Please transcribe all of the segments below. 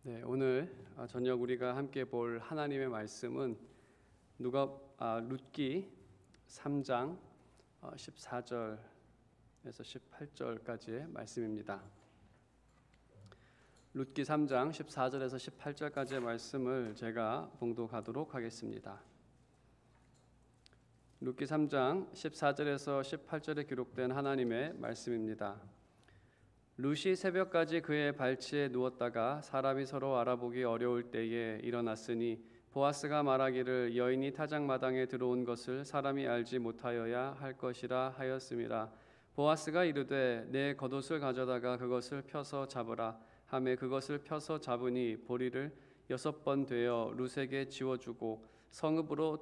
네, 오늘 저녁 우리가 함께 볼 하나님의 말씀은 룻기 3장 14절에서 18절까지의 말씀입니다. 룻기 3장 14절에서 18절까지의 말씀을 제가 봉독하도록 하겠습니다. 룻기 3장 14절에서 18절에 기록된 하나님의 말씀입니다. 룻이 새벽까지 그의 발치에 누웠다가 사람이 서로 알아보기 어려울 때에 일어났으니 보아스가 말하기를 여인이 타작마당에 들어온 것을 사람이 알지 못하여야 할 것이라 하였음이라. 보아스가 이르되 내 겉옷을 가져다가 그것을 펴서 잡으라 하매 그것을 펴서 잡으니 보리를 6번 되어 룻에게 지워주고 성읍으로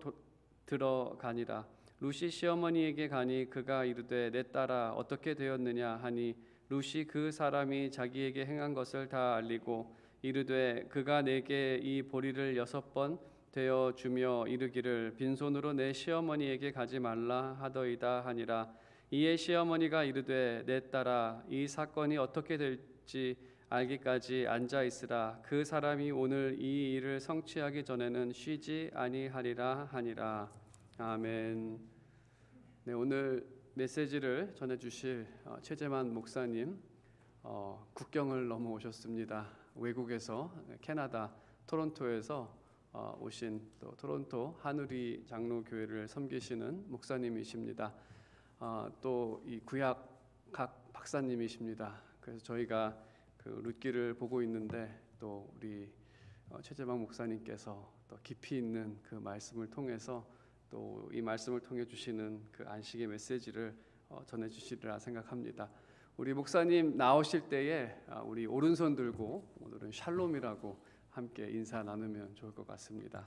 들어가니라. 룻이 시어머니에게 가니 그가 이르되 내 딸아 어떻게 되었느냐 하니 룻이 그 사람이 자기에게 행한 것을 다 알리고 이르되 그가 내게 이 보리를 6번 되어 주며 이르기를 빈손으로 내 시어머니에게 가지 말라 하더이다 하니라. 이에 시어머니가 이르되 내 딸아 이 사건이 어떻게 될지 알기까지 앉아 있으라. 그 사람이 오늘 이 일을 성취하기 전에는 쉬지 아니하리라 하니라. 아멘. 네, 오늘 메시지를 전해주실 최재만 목사님 국경을 넘어오셨습니다. 외국에서 캐나다 토론토에서 오신 또 토론토 한우리 장로교회를 섬기시는 목사님이십니다. 또 이 구약학 박사님이십니다. 그래서 저희가 그 룻기를 보고 있는데 또 우리 최재만 목사님께서 또 깊이 있는 그 말씀을 통해서 또 이 말씀을 통해 주시는 그 안식의 메시지를 전해 주시리라 생각합니다. 우리 목사님 나오실 때에 우리 오른손 들고 오늘은 샬롬이라고 함께 인사 나누면 좋을 것 같습니다.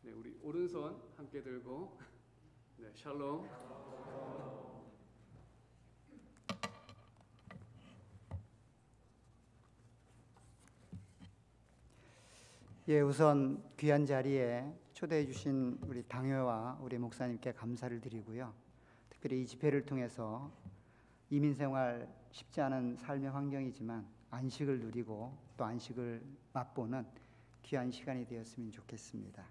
네, 우리 오른손 함께 들고 네, 샬롬. 예, 우선 귀한 자리에 초대해 주신 우리 당회와 우리 목사님께 감사를 드리고요. 특별히 이 집회를 통해서 이민생활 쉽지 않은 삶의 환경이지만 안식을 누리고 또 안식을 맛보는 귀한 시간이 되었으면 좋겠습니다.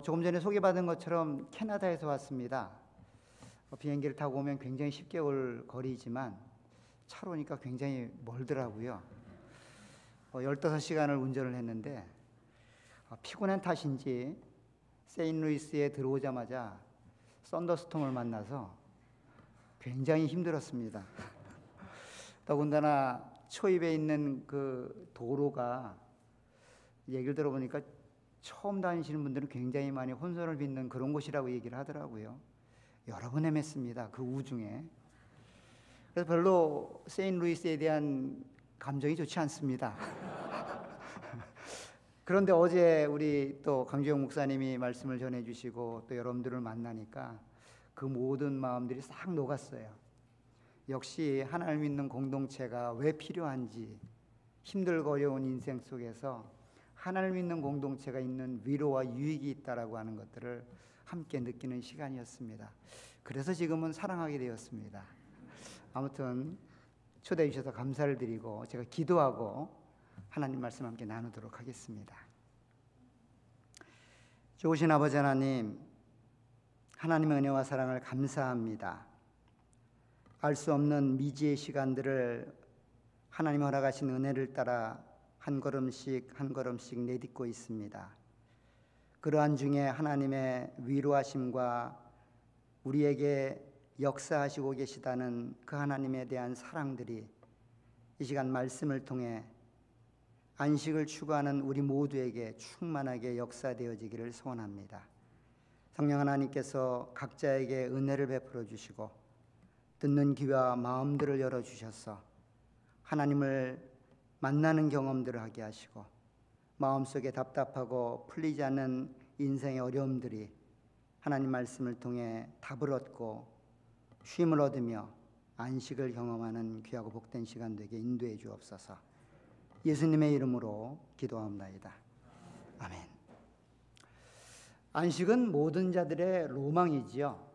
조금 전에 소개받은 것처럼 캐나다에서 왔습니다. 비행기를 타고 오면 굉장히 쉽게 올 거리지만 차로 오니까 굉장히 멀더라고요. 15시간을 운전을 했는데 피곤한 탓인지 세인루이스에 들어오자마자 썬더스톰을 만나서 굉장히 힘들었습니다. 더군다나 초입에 있는 그 도로가 얘기를 들어보니까 처음 다니시는 분들은 굉장히 많이 혼선을 빚는 그런 곳이라고 얘기를 하더라고요. 여러 번 헤맸습니다. 그 우중에. 그래서 별로 세인루이스에 대한 감정이 좋지 않습니다. 그런데 어제 우리 또 강주영 목사님이 말씀을 전해주시고 또 여러분들을 만나니까 그 모든 마음들이 싹 녹았어요. 역시 하나님 믿는 공동체가 왜 필요한지, 힘들고 어려운 인생 속에서 하나님 믿는 공동체가 있는 위로와 유익이 있다라고 하는 것들을 함께 느끼는 시간이었습니다. 그래서 지금은 사랑하게 되었습니다. 아무튼 초대해 주셔서 감사를 드리고 제가 기도하고 하나님 말씀 함께 나누도록 하겠습니다. 좋으신 아버지 하나님, 하나님의 은혜와 사랑을 감사합니다. 알 수 없는 미지의 시간들을 하나님 허락하신 은혜를 따라 한 걸음씩 한 걸음씩 내딛고 있습니다. 그러한 중에 하나님의 위로하심과 우리에게 역사하시고 계시다는 그 하나님에 대한 사랑들이 이 시간 말씀을 통해 안식을 추구하는 우리 모두에게 충만하게 역사되어지기를 소원합니다. 성령 하나님께서 각자에게 은혜를 베풀어 주시고 듣는 귀와 마음들을 열어주셔서 하나님을 만나는 경험들을 하게 하시고 마음속에 답답하고 풀리지 않는 인생의 어려움들이 하나님 말씀을 통해 답을 얻고 쉼을 얻으며 안식을 경험하는 귀하고 복된 시간 되게 인도해 주옵소서. 예수님의 이름으로 기도합니다. 아멘. 안식은 모든 자들의 로망이지요.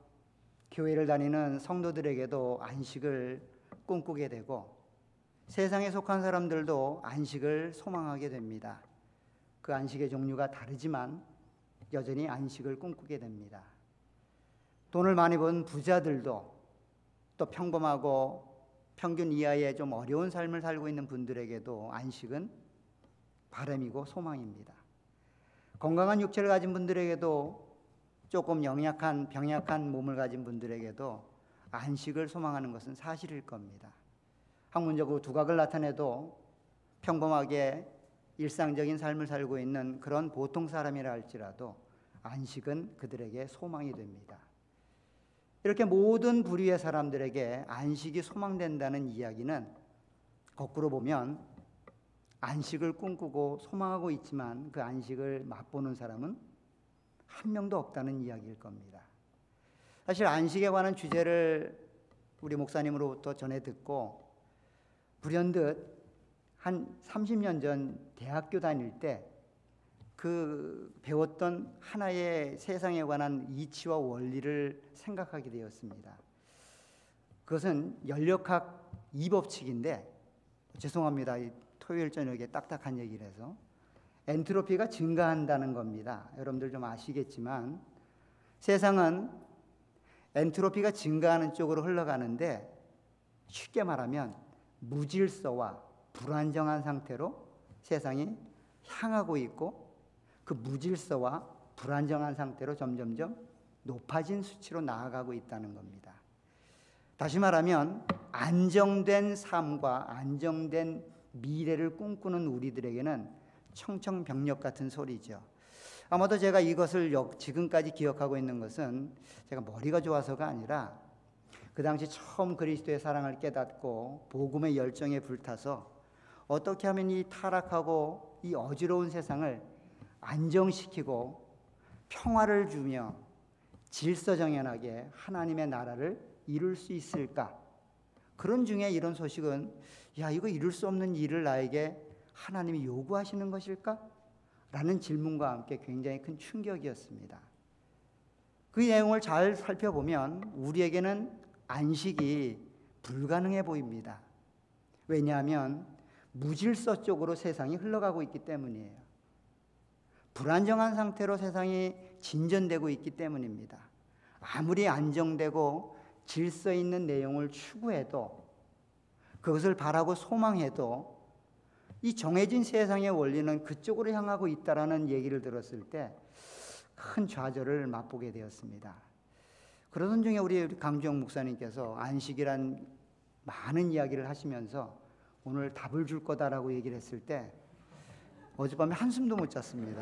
교회를 다니는 성도들에게도 안식을 꿈꾸게 되고 세상에 속한 사람들도 안식을 소망하게 됩니다. 그 안식의 종류가 다르지만 여전히 안식을 꿈꾸게 됩니다. 돈을 많이 번 부자들도 또 평범하고 평균 이하의 좀 어려운 삶을 살고 있는 분들에게도 안식은 바람이고 소망입니다. 건강한 육체를 가진 분들에게도 조금 병약한 몸을 가진 분들에게도 안식을 소망하는 것은 사실일 겁니다. 학문적으로 두각을 나타내도 평범하게 일상적인 삶을 살고 있는 그런 보통 사람이라 할지라도 안식은 그들에게 소망이 됩니다. 이렇게 모든 부류의 사람들에게 안식이 소망된다는 이야기는 거꾸로 보면 안식을 꿈꾸고 소망하고 있지만 그 안식을 맛보는 사람은 한 명도 없다는 이야기일 겁니다. 사실 안식에 관한 주제를 우리 목사님으로부터 전해 듣고 불현듯 한 30년 전 대학교 다닐 때 그 배웠던 하나의 세상에 관한 이치와 원리를 생각하게 되었습니다. 그것은 연력학 2법칙인데, 죄송합니다. 토요일 저녁에 딱딱한 얘기를 해서 엔트로피가 증가한다는 겁니다. 여러분들 좀 아시겠지만 세상은 엔트로피가 증가하는 쪽으로 흘러가는데, 쉽게 말하면 무질서와 불안정한 상태로 세상이 향하고 있고, 그 무질서와 불안정한 상태로 점점점 높아진 수치로 나아가고 있다는 겁니다. 다시 말하면 안정된 삶과 안정된 미래를 꿈꾸는 우리들에게는 청천벽력 같은 소리죠. 아마도 제가 이것을 지금까지 기억하고 있는 것은 제가 머리가 좋아서가 아니라 그 당시 처음 그리스도의 사랑을 깨닫고 복음의 열정에 불타서 어떻게 하면 이 타락하고 이 어지러운 세상을 안정시키고 평화를 주며 질서정연하게 하나님의 나라를 이룰 수 있을까? 그런 중에 이런 소식은, 야, 이거 이룰 수 없는 일을 나에게 하나님이 요구하시는 것일까? 라는 질문과 함께 굉장히 큰 충격이었습니다. 그 내용을 잘 살펴보면 우리에게는 안식이 불가능해 보입니다. 왜냐하면 무질서 쪽으로 세상이 흘러가고 있기 때문이에요. 불안정한 상태로 세상이 진전되고 있기 때문입니다. 아무리 안정되고 질서 있는 내용을 추구해도, 그것을 바라고 소망해도 이 정해진 세상의 원리는 그쪽으로 향하고 있다라는 얘기를 들었을 때 큰 좌절을 맛보게 되었습니다. 그러던 중에 우리 강주영 목사님께서 안식이란 많은 이야기를 하시면서 오늘 답을 줄 거다라고 얘기를 했을 때 어젯밤에 한숨도 못 잤습니다.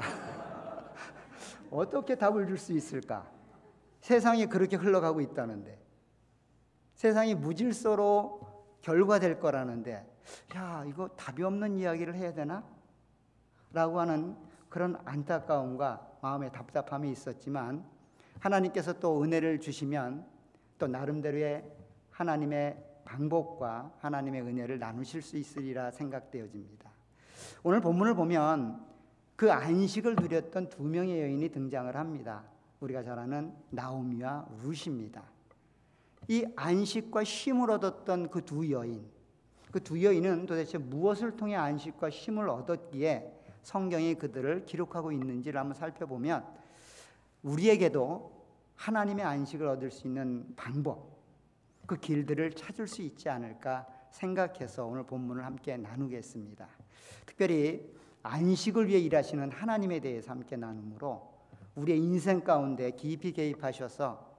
어떻게 답을 줄 수 있을까? 세상이 그렇게 흘러가고 있다는데, 세상이 무질서로 결과될 거라는데, 야, 이거 답이 없는 이야기를 해야 되나? 라고 하는 그런 안타까움과 마음의 답답함이 있었지만, 하나님께서 또 은혜를 주시면 또 나름대로의 하나님의 방법과 하나님의 은혜를 나누실 수 있으리라 생각되어집니다. 오늘 본문을 보면 그 안식을 누렸던 두 명의 여인이 등장을 합니다. 우리가 잘 아는 나오미와 룻입니다. 이 안식과 쉼을 얻었던 그 두 여인은 도대체 무엇을 통해 안식과 쉼을 얻었기에 성경이 그들을 기록하고 있는지를 한번 살펴보면 우리에게도 하나님의 안식을 얻을 수 있는 방법, 그 길들을 찾을 수 있지 않을까 생각해서 오늘 본문을 함께 나누겠습니다. 특별히 안식을 위해 일하시는 하나님에 대해서 함께 나누므로 우리의 인생 가운데 깊이 개입하셔서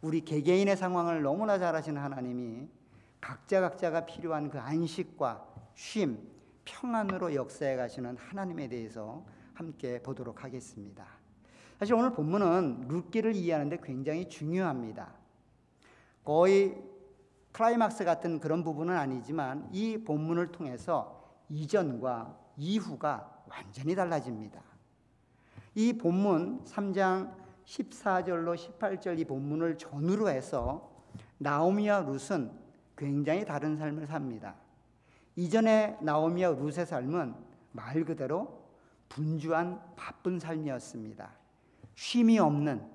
우리 개개인의 상황을 너무나 잘 아시는 하나님이 각자가 필요한 그 안식과 쉼, 평안으로 역사해 가시는 하나님에 대해서 함께 보도록 하겠습니다. 사실 오늘 본문은 룻기를 이해하는데 굉장히 중요합니다. 거의 클라이막스 같은 그런 부분은 아니지만 이 본문을 통해서 이전과 이후가 완전히 달라집니다. 이 본문 3장 14절로 18절 이 본문을 전후로 해서 나오미와 룻은 굉장히 다른 삶을 삽니다. 이전에 나오미와 룻의 삶은 말 그대로 분주한 바쁜 삶이었습니다. 쉼이 없는,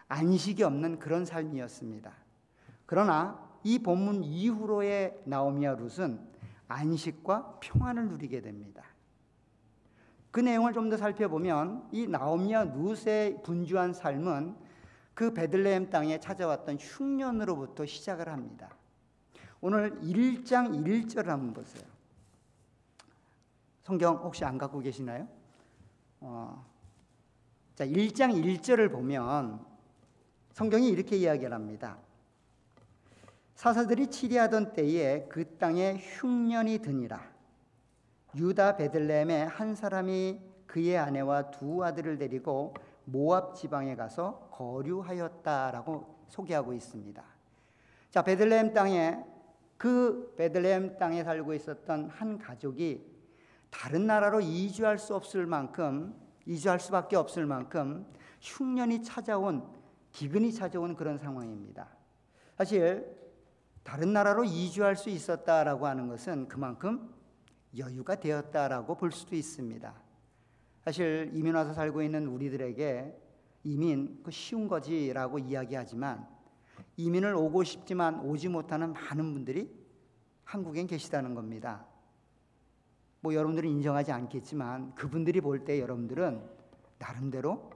안식이 없는 그런 삶이었습니다. 그러나 이 본문 이후로의 나오미와 룻은 안식과 평안을 누리게 됩니다. 그 내용을 좀 더 살펴보면 이 나오미와 룻의 분주한 삶은 그 베들레헴 땅에 찾아왔던 흉년으로부터 시작을 합니다. 오늘 1장 1절을 한번 보세요. 성경 혹시 안 갖고 계시나요? 자, 1장 1절을 보면 성경이 이렇게 이야기를 합니다. 사사들이 치리하던 때에 그 땅에 흉년이 드니라. 유다 베들레헴에 한 사람이 그의 아내와 두 아들을 데리고 모압 지방에 가서 거류하였다라고 소개하고 있습니다. 자, 베들레헴 땅에 살고 있었던 한 가족이 다른 나라로 이주할 수밖에 없을 만큼 흉년이 찾아온, 기근이 찾아온 그런 상황입니다. 사실 다른 나라로 이주할 수 있었다라고 하는 것은 그만큼 여유가 되었다라고 볼 수도 있습니다. 사실 이민 와서 살고 있는 우리들에게 이민 쉬운 거지라고 이야기하지만 이민을 오고 싶지만 오지 못하는 많은 분들이 한국엔 계시다는 겁니다. 여러분들은 인정하지 않겠지만 그분들이 볼 때 여러분들은 나름대로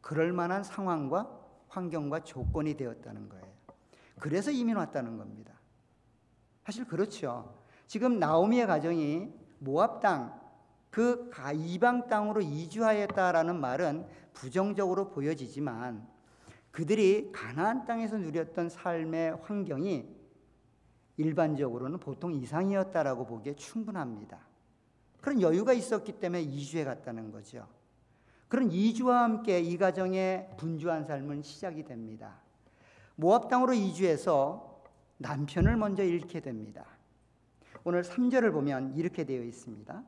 그럴 만한 상황과 환경과 조건이 되었다는 거예요. 그래서 이민 왔다는 겁니다. 사실 그렇죠. 지금 나오미의 가정이 모압 땅, 그 이방 땅으로 이주하였다라는 말은 부정적으로 보여지지만 그들이 가나안 땅에서 누렸던 삶의 환경이 일반적으로는 보통 이상이었다라고 보기에 충분합니다. 그런 여유가 있었기 때문에 이주해 갔다는 거죠. 그런 이주와 함께 이 가정의 분주한 삶은 시작이 됩니다. 모압 땅으로 이주해서 남편을 먼저 잃게 됩니다. 오늘 3절을 보면 이렇게 되어 있습니다.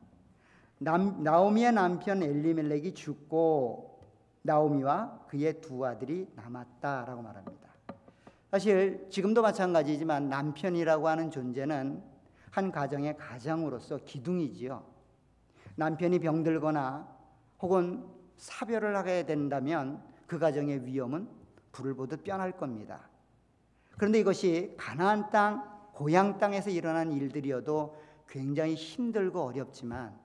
나오미의 남편 엘리멜렉이 죽고 나오미와 그의 두 아들이 남았다라고 말합니다. 사실 지금도 마찬가지지만 남편이라고 하는 존재는 한 가정의 가장으로서 기둥이지요. 남편이 병들거나 혹은 사별을 하게 된다면 그 가정의 위험은 불을 보듯 뻔할 겁니다. 그런데 이것이 가나안 땅, 고향 땅에서 일어난 일들이어도 굉장히 힘들고 어렵지만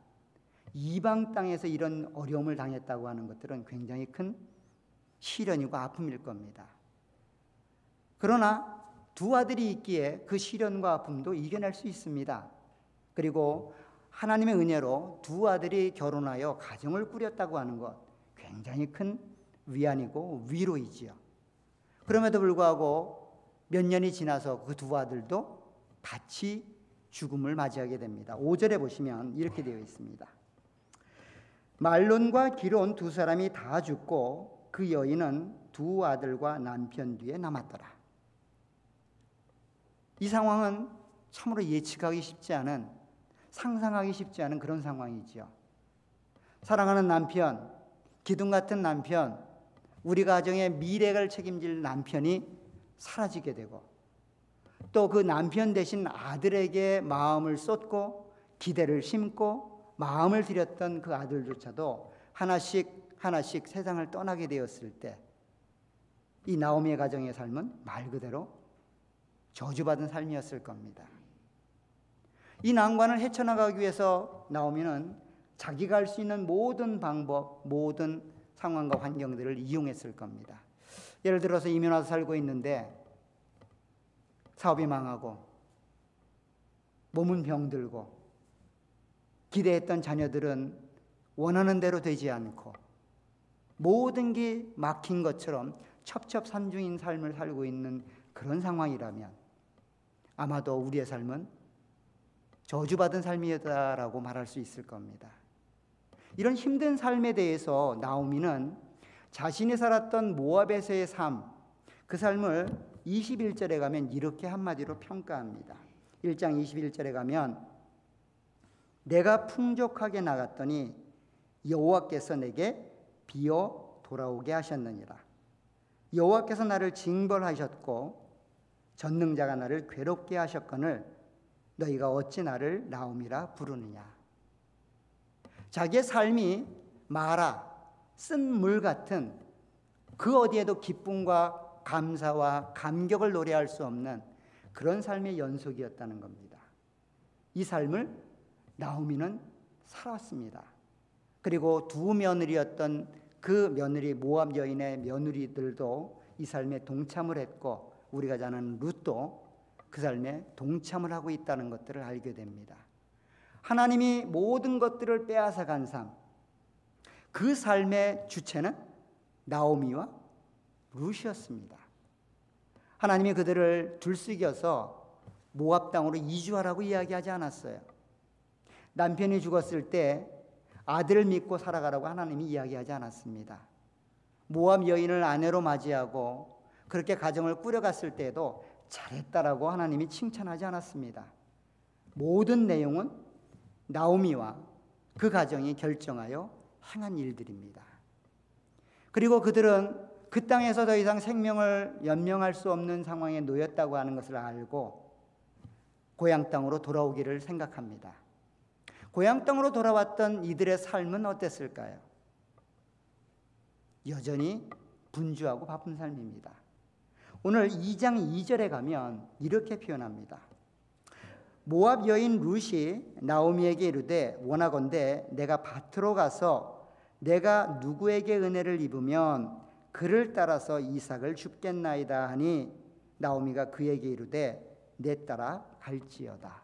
이방 땅에서 이런 어려움을 당했다고 하는 것들은 굉장히 큰 시련이고 아픔일 겁니다. 그러나 두 아들이 있기에 그 시련과 아픔도 이겨낼 수 있습니다. 그리고 하나님의 은혜로 두 아들이 결혼하여 가정을 꾸렸다고 하는 것 굉장히 큰 위안이고 위로이지요. 그럼에도 불구하고 몇 년이 지나서 그 두 아들도 같이 죽음을 맞이하게 됩니다. 5절에 보시면 이렇게 되어 있습니다. 말론과 기론 두 사람이 다 죽고 그 여인은 두 아들과 남편 뒤에 남았더라. 이 상황은 참으로 예측하기 쉽지 않은, 상상하기 쉽지 않은 그런 상황이지요. 사랑하는 남편, 기둥 같은 남편, 우리 가정의 미래를 책임질 남편이 사라지게 되고 또 그 남편 대신 아들에게 마음을 쏟고 기대를 심고 마음을 들였던 그 아들조차도 하나씩 세상을 떠나게 되었을 때 이 나오미의 가정의 삶은 말 그대로 저주받은 삶이었을 겁니다. 이 난관을 헤쳐나가기 위해서 나오미는 자기가 할 수 있는 모든 방법, 모든 상황과 환경들을 이용했을 겁니다. 예를 들어서 이민 와서 살고 있는데 사업이 망하고 몸은 병들고 기대했던 자녀들은 원하는 대로 되지 않고 모든 게 막힌 것처럼 첩첩산중인 삶을 살고 있는 그런 상황이라면 아마도 우리의 삶은 저주받은 삶이었다라고 말할 수 있을 겁니다. 이런 힘든 삶에 대해서 나오미는 자신이 살았던 모압에서의 삶, 그 삶을 21절에 가면 이렇게 한마디로 평가합니다. 1장 21절에 가면 내가 풍족하게 나갔더니 여호와께서 내게 비어 돌아오게 하셨느니라. 여호와께서 나를 징벌하셨고 전능자가 나를 괴롭게 하셨거늘 너희가 어찌 나를 나오미라 부르느냐. 자기의 삶이 마라, 쓴 물 같은 그 어디에도 기쁨과 감사와 감격을 노래할 수 없는 그런 삶의 연속이었다는 겁니다. 이 삶을 나오미는 살았습니다. 그리고 두 며느리였던 그 며느리 모압 여인의 며느리들도 이 삶에 동참을 했고 우리가 잘 아는 룻도 그 삶에 동참을 하고 있다는 것들을 알게 됩니다. 하나님이 모든 것들을 빼앗아 간 삶, 그 삶의 주체는 나오미와 룻이었습니다. 하나님이 그들을 들썩여서 모압 땅으로 이주하라고 이야기하지 않았어요. 남편이 죽었을 때 아들을 믿고 살아가라고 하나님이 이야기하지 않았습니다. 모압 여인을 아내로 맞이하고 그렇게 가정을 꾸려갔을 때에도 잘했다라고 하나님이 칭찬하지 않았습니다. 모든 내용은 나오미와 그 가정이 결정하여 행한 일들입니다. 그리고 그들은 그 땅에서 더 이상 생명을 연명할 수 없는 상황에 놓였다고 하는 것을 알고 고향 땅으로 돌아오기를 생각합니다. 고향 땅으로 돌아왔던 이들의 삶은 어땠을까요? 여전히 분주하고 바쁜 삶입니다. 오늘 2장 2절에 가면 이렇게 표현합니다. 모압 여인 룻이 나오미에게 이르되 원하건대 내가 밭으로 가서 내가 누구에게 은혜를 입으면 그를 따라서 이삭을 줍겠나이다 하니 나오미가 그에게 이르되 내 따라 갈지어다.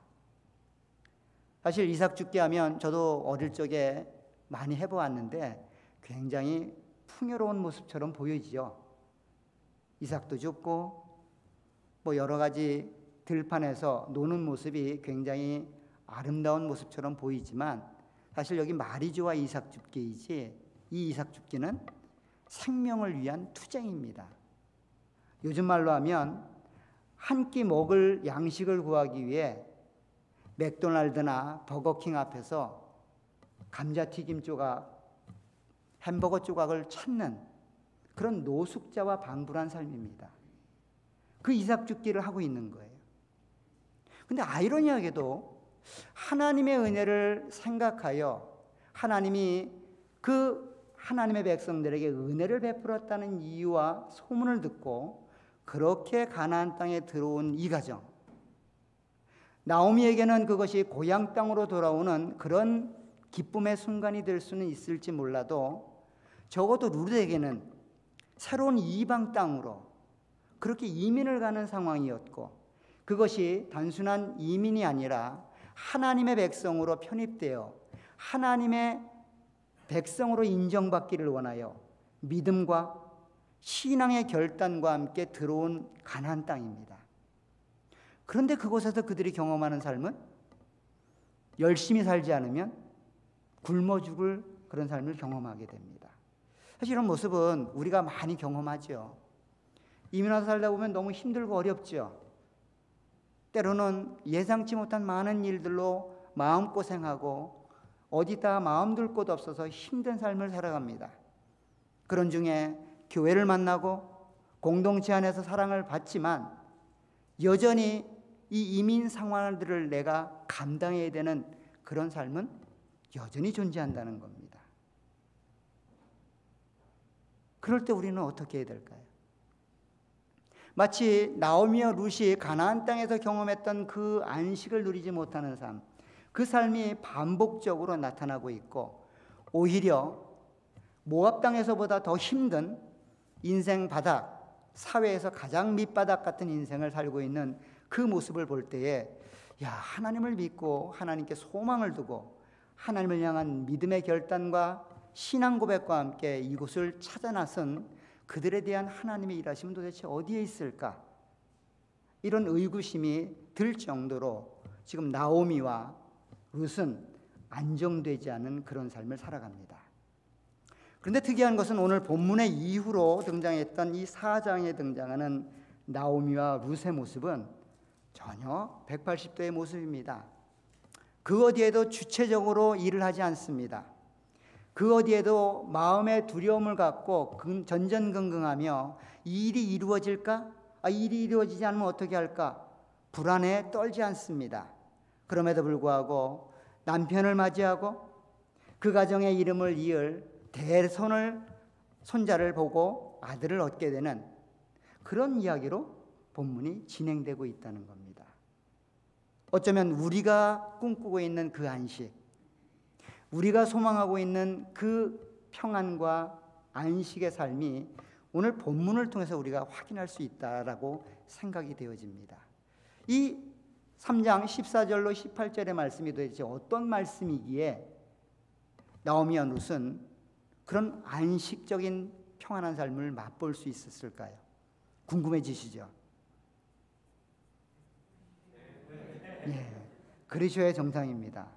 사실 이삭 줍게 하면 저도 어릴 적에 많이 해보았는데 굉장히 풍요로운 모습처럼 보이죠. 이삭도 줍고 뭐 여러 가지 들판에서 노는 모습이 굉장히 아름다운 모습처럼 보이지만 사실 여기 마리조와 이삭 줍기이지 이 이삭 줍기는 생명을 위한 투쟁입니다. 요즘 말로 하면 한 끼 먹을 양식을 구하기 위해 맥도날드나 버거킹 앞에서 감자튀김 조각, 햄버거 조각을 찾는 그런 노숙자와 방불한 삶입니다. 그 이삭 줍기를 하고 있는 거예요. 근데 아이러니하게도 하나님의 은혜를 생각하여 하나님이 그 하나님의 백성들에게 은혜를 베풀었다는 이유와 소문을 듣고 그렇게 가나안 땅에 들어온 이 가정, 나오미에게는 그것이 고향 땅으로 돌아오는 그런 기쁨의 순간이 될 수는 있을지 몰라도 적어도 룻에게는 새로운 이방 땅으로 그렇게 이민을 가는 상황이었고 그것이 단순한 이민이 아니라 하나님의 백성으로 편입되어 하나님의 백성으로 인정받기를 원하여 믿음과 신앙의 결단과 함께 들어온 가나안 땅입니다. 그런데 그곳에서 그들이 경험하는 삶은 열심히 살지 않으면 굶어 죽을 그런 삶을 경험하게 됩니다. 사실 이런 모습은 우리가 많이 경험하죠. 이민 와서 살다 보면 너무 힘들고 어렵죠. 때로는 예상치 못한 많은 일들로 마음고생하고 어디다 마음 둘 곳 없어서 힘든 삶을 살아갑니다. 그런 중에 교회를 만나고 공동체 안에서 사랑을 받지만 여전히 이 이민 상황들을 내가 감당해야 되는 그런 삶은 여전히 존재한다는 겁니다. 그럴 때 우리는 어떻게 해야 될까요? 마치 나오미와 룻이 가나안 땅에서 경험했던 그 안식을 누리지 못하는 삶, 그 삶이 반복적으로 나타나고 있고 오히려 모압 땅에서보다 더 힘든 인생 바닥, 사회에서 가장 밑바닥 같은 인생을 살고 있는 그 모습을 볼 때에 하나님을 믿고 하나님께 소망을 두고 하나님을 향한 믿음의 결단과 신앙 고백과 함께 이곳을 찾아 나선 그들에 대한 하나님의 일하심은 도대체 어디에 있을까? 이런 의구심이 들 정도로 지금 나오미와 룻은 안정되지 않은 그런 삶을 살아갑니다. 그런데 특이한 것은 오늘 본문의 이후로 등장했던 이 4장에 등장하는 나오미와 룻의 모습은 전혀 180도의 모습입니다. 그 어디에도 주체적으로 일을 하지 않습니다. 그 어디에도 마음의 두려움을 갖고 전전긍긍하며 이 일이 이루어질까? 이 일이 이루어지지 않으면 어떻게 할까? 불안에 떨지 않습니다. 그럼에도 불구하고 남편을 맞이하고 그 가정의 이름을 이을 손자를 보고 아들을 얻게 되는 그런 이야기로 본문이 진행되고 있다는 겁니다. 어쩌면 우리가 꿈꾸고 있는 그 안식, 우리가 소망하고 있는 그 평안과 안식의 삶이 오늘 본문을 통해서 우리가 확인할 수 있다라고 생각이 되어집니다. 이 3장 14절로 18절의 말씀이 도대체 어떤 말씀이기에 나오미와 룻은 그런 안식적인 평안한 삶을 맛볼 수 있었을까요? 궁금해지시죠? 예, 그리스도의 정상입니다.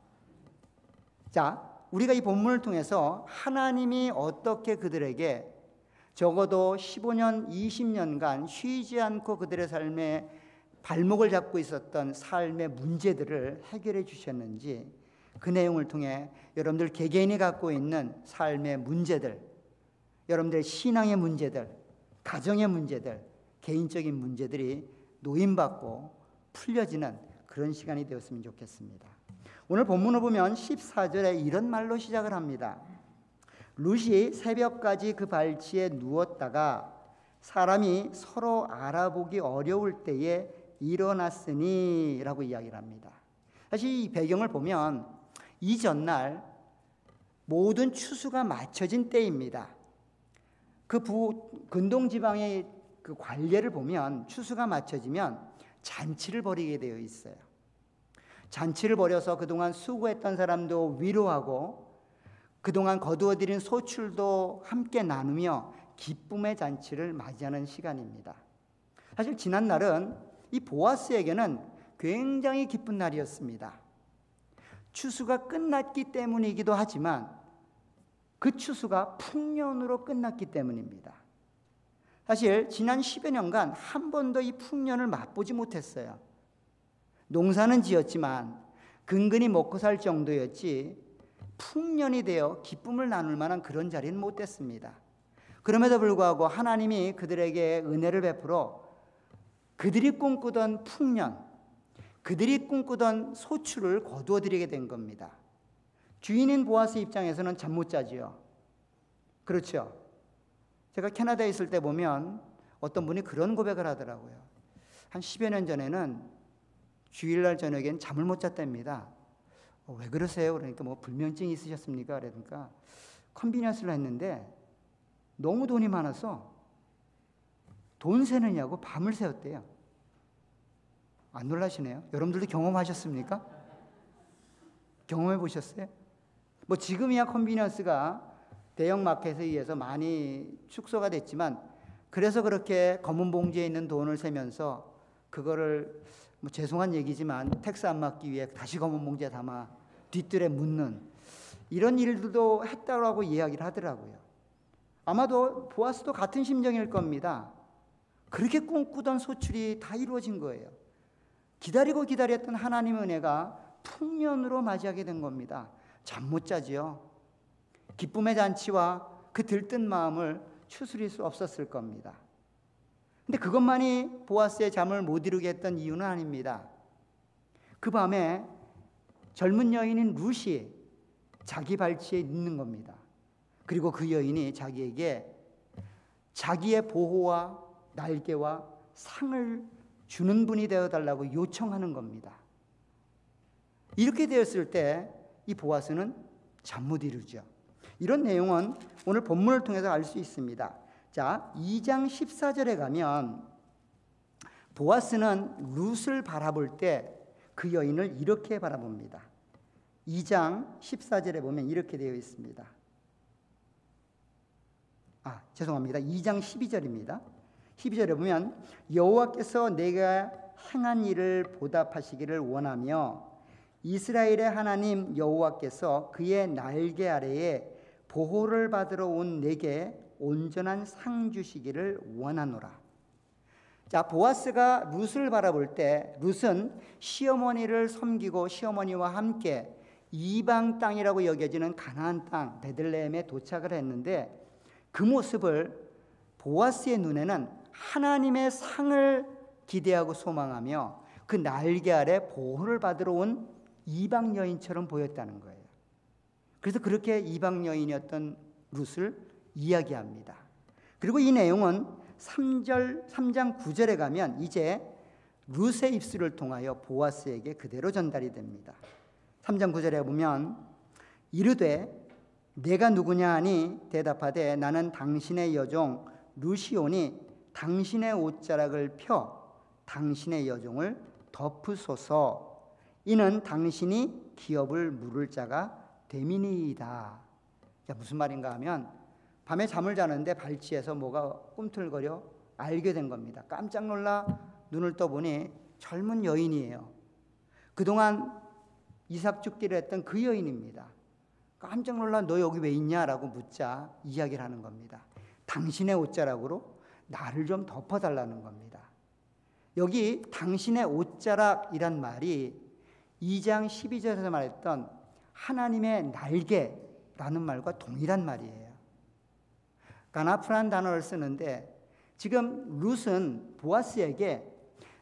자, 우리가 이 본문을 통해서 하나님이 어떻게 그들에게 적어도 15년, 20년간 쉬지 않고 그들의 삶에 발목을 잡고 있었던 삶의 문제들을 해결해 주셨는지, 그 내용을 통해 여러분들 개개인이 갖고 있는 삶의 문제들, 여러분들의 신앙의 문제들, 가정의 문제들, 개인적인 문제들이 노임받고 풀려지는 그런 시간이 되었으면 좋겠습니다. 오늘 본문을 보면 14절에 이런 말로 시작을 합니다. 룻이 새벽까지 그 발치에 누웠다가 사람이 서로 알아보기 어려울 때에 일어났으니 라고 이야기를 합니다. 사실 이 배경을 보면 이 전날 모든 추수가 마쳐진 때입니다. 그 근동지방의 그 관례를 보면 추수가 마쳐지면 잔치를 벌이게 되어 있어요. 잔치를 벌여서 그동안 수고했던 사람도 위로하고 그동안 거두어들인 소출도 함께 나누며 기쁨의 잔치를 맞이하는 시간입니다. 사실 지난 날은 이 보아스에게는 굉장히 기쁜 날이었습니다. 추수가 끝났기 때문이기도 하지만 그 추수가 풍년으로 끝났기 때문입니다. 사실 지난 10여 년간 한 번도 이 풍년을 맛보지 못했어요. 농사는 지었지만 근근히 먹고 살 정도였지 풍년이 되어 기쁨을 나눌 만한 그런 자리는 못 됐습니다. 그럼에도 불구하고 하나님이 그들에게 은혜를 베풀어 그들이 꿈꾸던 풍년, 그들이 꿈꾸던 소출을 거두어드리게 된 겁니다. 주인인 보아스 입장에서는 잠 못 자지요. 그렇죠? 제가 캐나다에 있을 때 보면 어떤 분이 그런 고백을 하더라고요. 한 10여 년 전에는 주일날 저녁엔 잠을 못 잤답니다. 왜 그러세요? 그러니까 뭐 불면증이 있으셨습니까? 그러니까 컨비니언스를 했는데 너무 돈이 많아서 돈 세느냐고 밤을 새웠대요. 안 놀라시네요? 여러분들도 경험하셨습니까? 경험해 보셨어요? 뭐 지금이야 컨비니언스가 대형 마켓에 의해서 많이 축소가 됐지만 그래서 그렇게 검은 봉지에 있는 돈을 세면서 그거를 뭐 죄송한 얘기지만 텍스 안 맞기 위해 다시 검은 봉지에 담아 뒷뜰에 묻는 이런 일들도 했다고 이야기를 하더라고요. 아마도 보아스도 같은 심정일 겁니다. 그렇게 꿈꾸던 소출이 다 이루어진 거예요. 기다리고 기다렸던 하나님의 은혜가 풍년으로 맞이하게 된 겁니다. 잠 못 자지요. 기쁨의 잔치와 그 들뜬 마음을 추스릴 수 없었을 겁니다. 근데 그것만이 보아스의 잠을 못 이루게 했던 이유는 아닙니다. 그 밤에 젊은 여인인 룻이 자기 발치에 있는 겁니다. 그리고 그 여인이 자기에게 자기의 보호와 날개와 상을 주는 분이 되어달라고 요청하는 겁니다. 이렇게 되었을 때 이 보아스는 잠 못 이루죠. 이런 내용은 오늘 본문을 통해서 알 수 있습니다. 자, 2장 14절에 가면 보아스는 룻을 바라볼 때 그 여인을 이렇게 바라봅니다. 2장 14절에 보면 이렇게 되어 있습니다. 죄송합니다. 2장 12절입니다. 12절에 보면 여호와께서 내가 행한 일을 보답하시기를 원하며 이스라엘의 하나님 여호와께서 그의 날개 아래에 보호를 받으러 온 내게 온전한 상 주시기를 원하노라. 자, 보아스가 룻을 바라볼 때 룻은 시어머니를 섬기고 시어머니와 함께 이방 땅이라고 여겨지는 가나안 땅 베들레헴에 도착을 했는데 그 모습을 보아스의 눈에는 하나님의 상을 기대하고 소망하며 그 날개 아래 보호를 받으러 온 이방 여인처럼 보였다는 거예요. 그래서 그렇게 이방 여인이었던 룻을 이야기합니다. 그리고 이 내용은 3장 9절에 가면 이제 룻의 입술을 통하여 보아스에게 그대로 전달이 됩니다. 3장 9절에 보면 이르되 내가 누구냐 하니 대답하되 나는 당신의 여종 룻이오니 당신의 옷자락을 펴 당신의 여종을 덮으소서. 이는 당신이 기업을 물을 자가 됨이니이다. 무슨 말인가 하면 밤에 잠을 자는데 발치에서 뭐가 꿈틀거려 알게 된 겁니다. 깜짝 놀라 눈을 떠보니 젊은 여인이에요. 그동안 이삭죽기를 했던 그 여인입니다. 깜짝 놀라 너 여기 왜 있냐라고 묻자 이야기를 하는 겁니다. 당신의 옷자락으로 나를 좀 덮어달라는 겁니다. 여기 당신의 옷자락이란 말이 2장 12절에서 말했던 하나님의 날개라는 말과 동일한 말이에요. 가나프라는 단어를 쓰는데 지금 룻은 보아스에게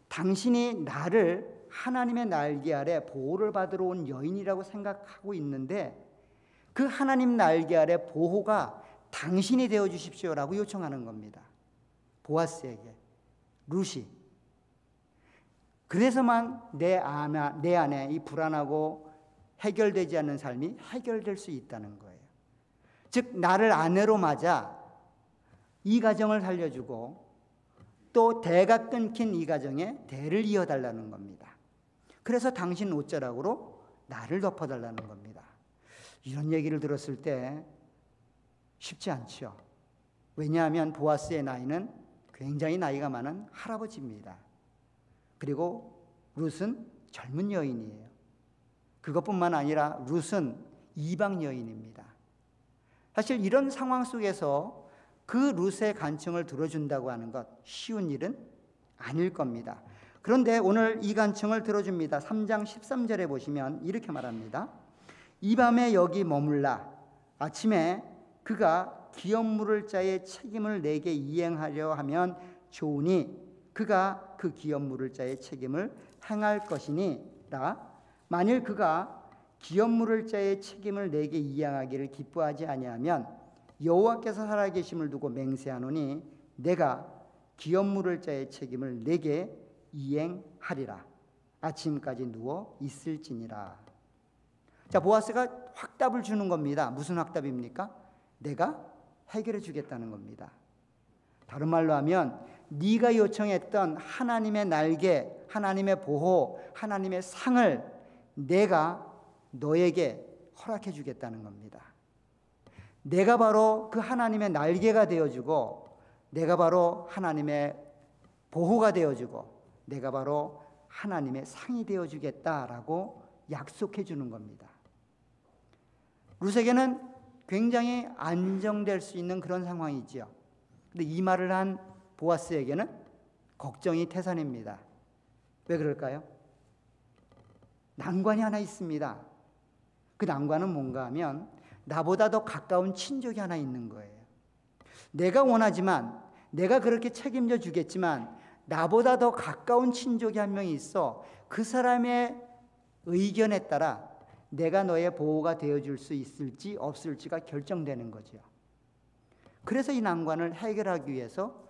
당신이 나를 하나님의 날개 아래 보호를 받으러 온 여인이라고 생각하고 있는데 그 하나님 날개 아래 보호가 당신이 되어 주십시오라고 요청하는 겁니다. 보아스에게, 룻이. 그래서만 내 안에 이 불안하고 해결되지 않는 삶이 해결될 수 있다는 거예요. 즉 나를 아내로 맞아 이 가정을 살려주고 또 대가 끊긴 이 가정에 대를 이어달라는 겁니다. 그래서 당신 옷자락으로 나를 덮어달라는 겁니다. 이런 얘기를 들었을 때 쉽지 않죠. 왜냐하면 보아스의 나이는 굉장히 나이가 많은 할아버지입니다. 그리고 룻은 젊은 여인이에요. 그것뿐만 아니라 룻은 이방 여인입니다. 사실 이런 상황 속에서 그 룻의 간청을 들어준다고 하는 것 쉬운 일은 아닐 겁니다. 그런데 오늘 이 간청을 들어줍니다. 3장 13절에 보시면 이렇게 말합니다. 이 밤에 여기 머물라. 아침에 그가 기업 물을 자의 책임을 내게 이행하려 하면 좋으니 그가 그 기업 물을 자의 책임을 행할 것이니라. 만일 그가 기업 물을 자의 책임을 내게 이행하기를 기뻐하지 아니하면 여호와께서 살아계심을 두고 맹세하노니 내가 기업 물을 자의 책임을 내게 이행하리라. 아침까지 누워 있을지니라. 자, 보아스가 확답을 주는 겁니다. 무슨 확답입니까? 내가 해결해 주겠다는 겁니다. 다른 말로 하면 네가 요청했던 하나님의 날개, 하나님의 보호, 하나님의 상을 내가 너에게 허락해 주겠다는 겁니다. 내가 바로 그 하나님의 날개가 되어주고 내가 바로 하나님의 보호가 되어주고 내가 바로 하나님의 상이 되어주겠다라고 약속해 주는 겁니다. 룻에게는 굉장히 안정될 수 있는 그런 상황이지요. 근데 이 말을 한 보아스에게는 걱정이 태산입니다. 왜 그럴까요? 난관이 하나 있습니다. 그 난관은 뭔가 하면 나보다 더 가까운 친족이 하나 있는 거예요. 내가 원하지만 내가 그렇게 책임져 주겠지만 나보다 더 가까운 친족이 한 명이 있어 그 사람의 의견에 따라 내가 너의 보호가 되어줄 수 있을지 없을지가 결정되는 거죠. 그래서 이 난관을 해결하기 위해서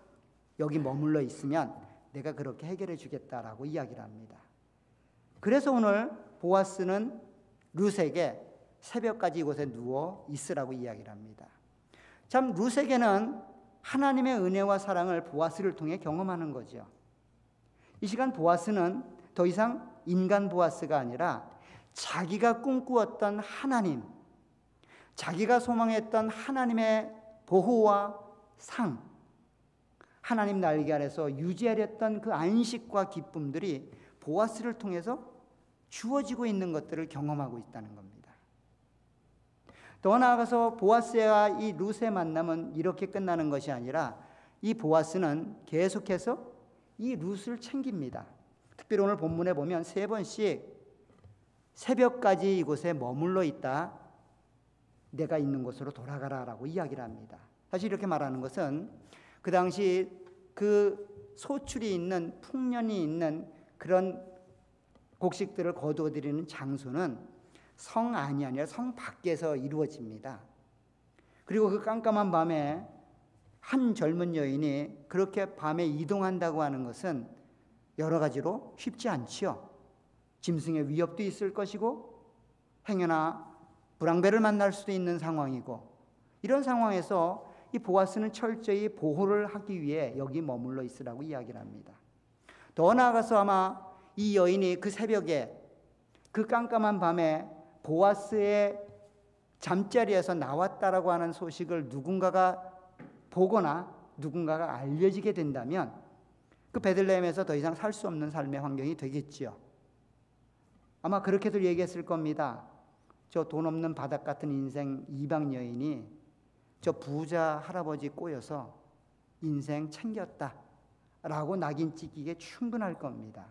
여기 머물러 있으면 내가 그렇게 해결해 주겠다라고 이야기를 합니다. 그래서 오늘 보아스는 룻에게 새벽까지 이곳에 누워 있으라고 이야기를 합니다. 참 룻에게는 하나님의 은혜와 사랑을 보아스를 통해 경험하는 거죠. 이 시간 보아스는 더 이상 인간 보아스가 아니라 자기가 꿈꾸었던 하나님, 자기가 소망했던 하나님의 보호와 상, 하나님 날개 아래서 유지하렸던 그 안식과 기쁨들이 보아스를 통해서 주어지고 있는 것들을 경험하고 있다는 겁니다. 더 나아가서 보아스와 이 룻의 만남은 이렇게 끝나는 것이 아니라 이 보아스는 계속해서 이 룻을 챙깁니다. 특별히 오늘 본문에 보면 3번씩 새벽까지 이곳에 머물러 있다 내가 있는 곳으로 돌아가라라고 이야기를 합니다. 사실 이렇게 말하는 것은 그 당시 그 소출이 있는 풍년이 있는 그런 곡식들을 거두어들이는 장소는 성 안이 아니라 성 밖에서 이루어집니다. 그리고 그 깜깜한 밤에 한 젊은 여인이 그렇게 밤에 이동한다고 하는 것은 여러 가지로 쉽지 않지요. 짐승의 위협도 있을 것이고 행여나 불황배를 만날 수도 있는 상황이고, 이런 상황에서 이 보아스는 철저히 보호를 하기 위해 여기 머물러 있으라고 이야기를 합니다. 더 나아가서 아마 이 여인이 그 새벽에, 그 깜깜한 밤에 보아스의 잠자리에서 나왔다라고 하는 소식을 누군가가 보거나 누군가가 알려지게 된다면 그 베들레헴에서 더 이상 살 수 없는 삶의 환경이 되겠지요. 아마 그렇게도 얘기했을 겁니다. 저 돈 없는 바닥 같은 인생 이방 여인이 저 부자 할아버지 꼬여서 인생 챙겼다 라고 낙인 찍기에 충분할 겁니다.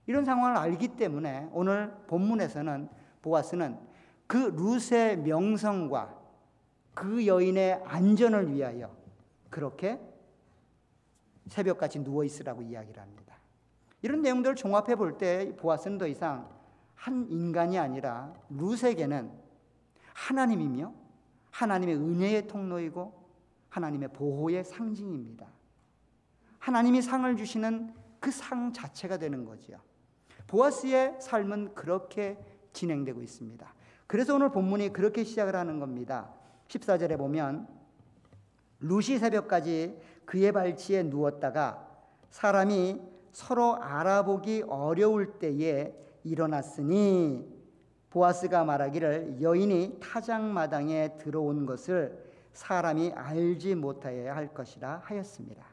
이런 상황을 알기 때문에 오늘 본문에서는 보아스는 그 룻의 명성과 그 여인의 안전을 위하여 그렇게 새벽같이 누워있으라고 이야기를 합니다. 이런 내용들을 종합해 볼 때 보아스는 더 이상 한 인간이 아니라 룻에게는 하나님이며 하나님의 은혜의 통로이고 하나님의 보호의 상징입니다. 하나님이 상을 주시는 그 상 자체가 되는 거죠. 보아스의 삶은 그렇게 진행되고 있습니다. 그래서 오늘 본문이 그렇게 시작을 하는 겁니다. 14절에 보면 룻이 새벽까지 그의 발치에 누웠다가 사람이 서로 알아보기 어려울 때에 일어났으니 보아스가 말하기를 여인이 타작마당에 들어온 것을 사람이 알지 못하여야 할 것이라 하였습니다.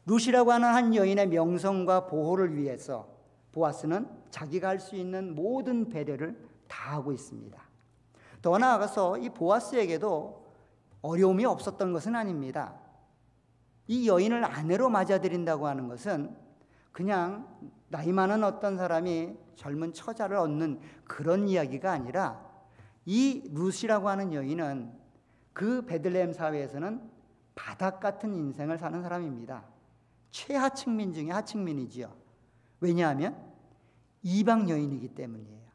룻이라고 하는 한 여인의 명성과 보호를 위해서 보아스는 자기가 할 수 있는 모든 배려를 다하고 있습니다. 더 나아가서 이 보아스에게도 어려움이 없었던 것은 아닙니다. 이 여인을 아내로 맞아들인다고 하는 것은 그냥 나이 많은 어떤 사람이 젊은 처자를 얻는 그런 이야기가 아니라 이 룻이라고 하는 여인은 그 베들레헴 사회에서는 바닥 같은 인생을 사는 사람입니다. 최하층민 중에 하층민이지요. 왜냐하면 이방 여인이기 때문이에요.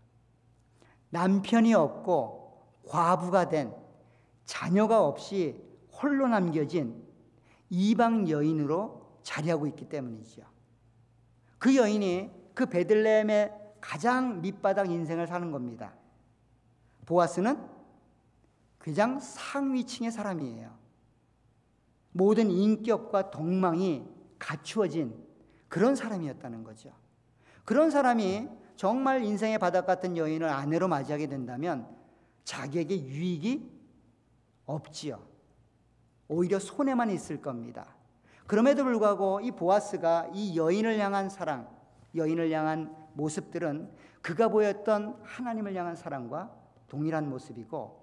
남편이 없고 과부가 된, 자녀가 없이 홀로 남겨진 이방 여인으로 자리하고 있기 때문이죠. 그 여인이 그 베들레헴의 가장 밑바닥 인생을 사는 겁니다. 보아스는 가장 상위층의 사람이에요. 모든 인격과 덕망이 갖추어진 그런 사람이었다는 거죠. 그런 사람이 정말 인생의 바닥 같은 여인을 아내로 맞이하게 된다면 자기에게 유익이 없지요. 오히려 손해만 있을 겁니다. 그럼에도 불구하고 이 보아스가 이 여인을 향한 사랑, 여인을 향한 모습들은 그가 보였던 하나님을 향한 사랑과 동일한 모습이고,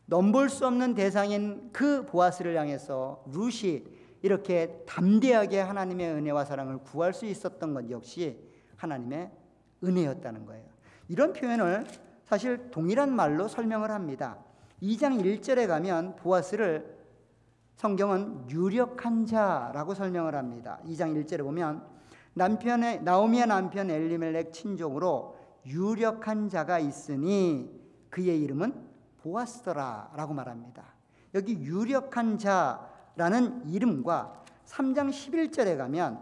넘볼 수 없는 대상인 그 보아스를 향해서 룻이 이렇게 담대하게 하나님의 은혜와 사랑을 구할 수 있었던 것 역시 하나님의 은혜였다는 거예요. 이런 표현을 사실 동일한 말로 설명을 합니다. 2장 1절에 가면 보아스를 성경은 유력한 자라고 설명을 합니다. 2장 1절에 보면 나오미의 남편 엘리멜렉 친족으로 유력한 자가 있으니 그의 이름은 보아스더라 라고 말합니다. 여기 유력한 자라는 이름과 3장 11절에 가면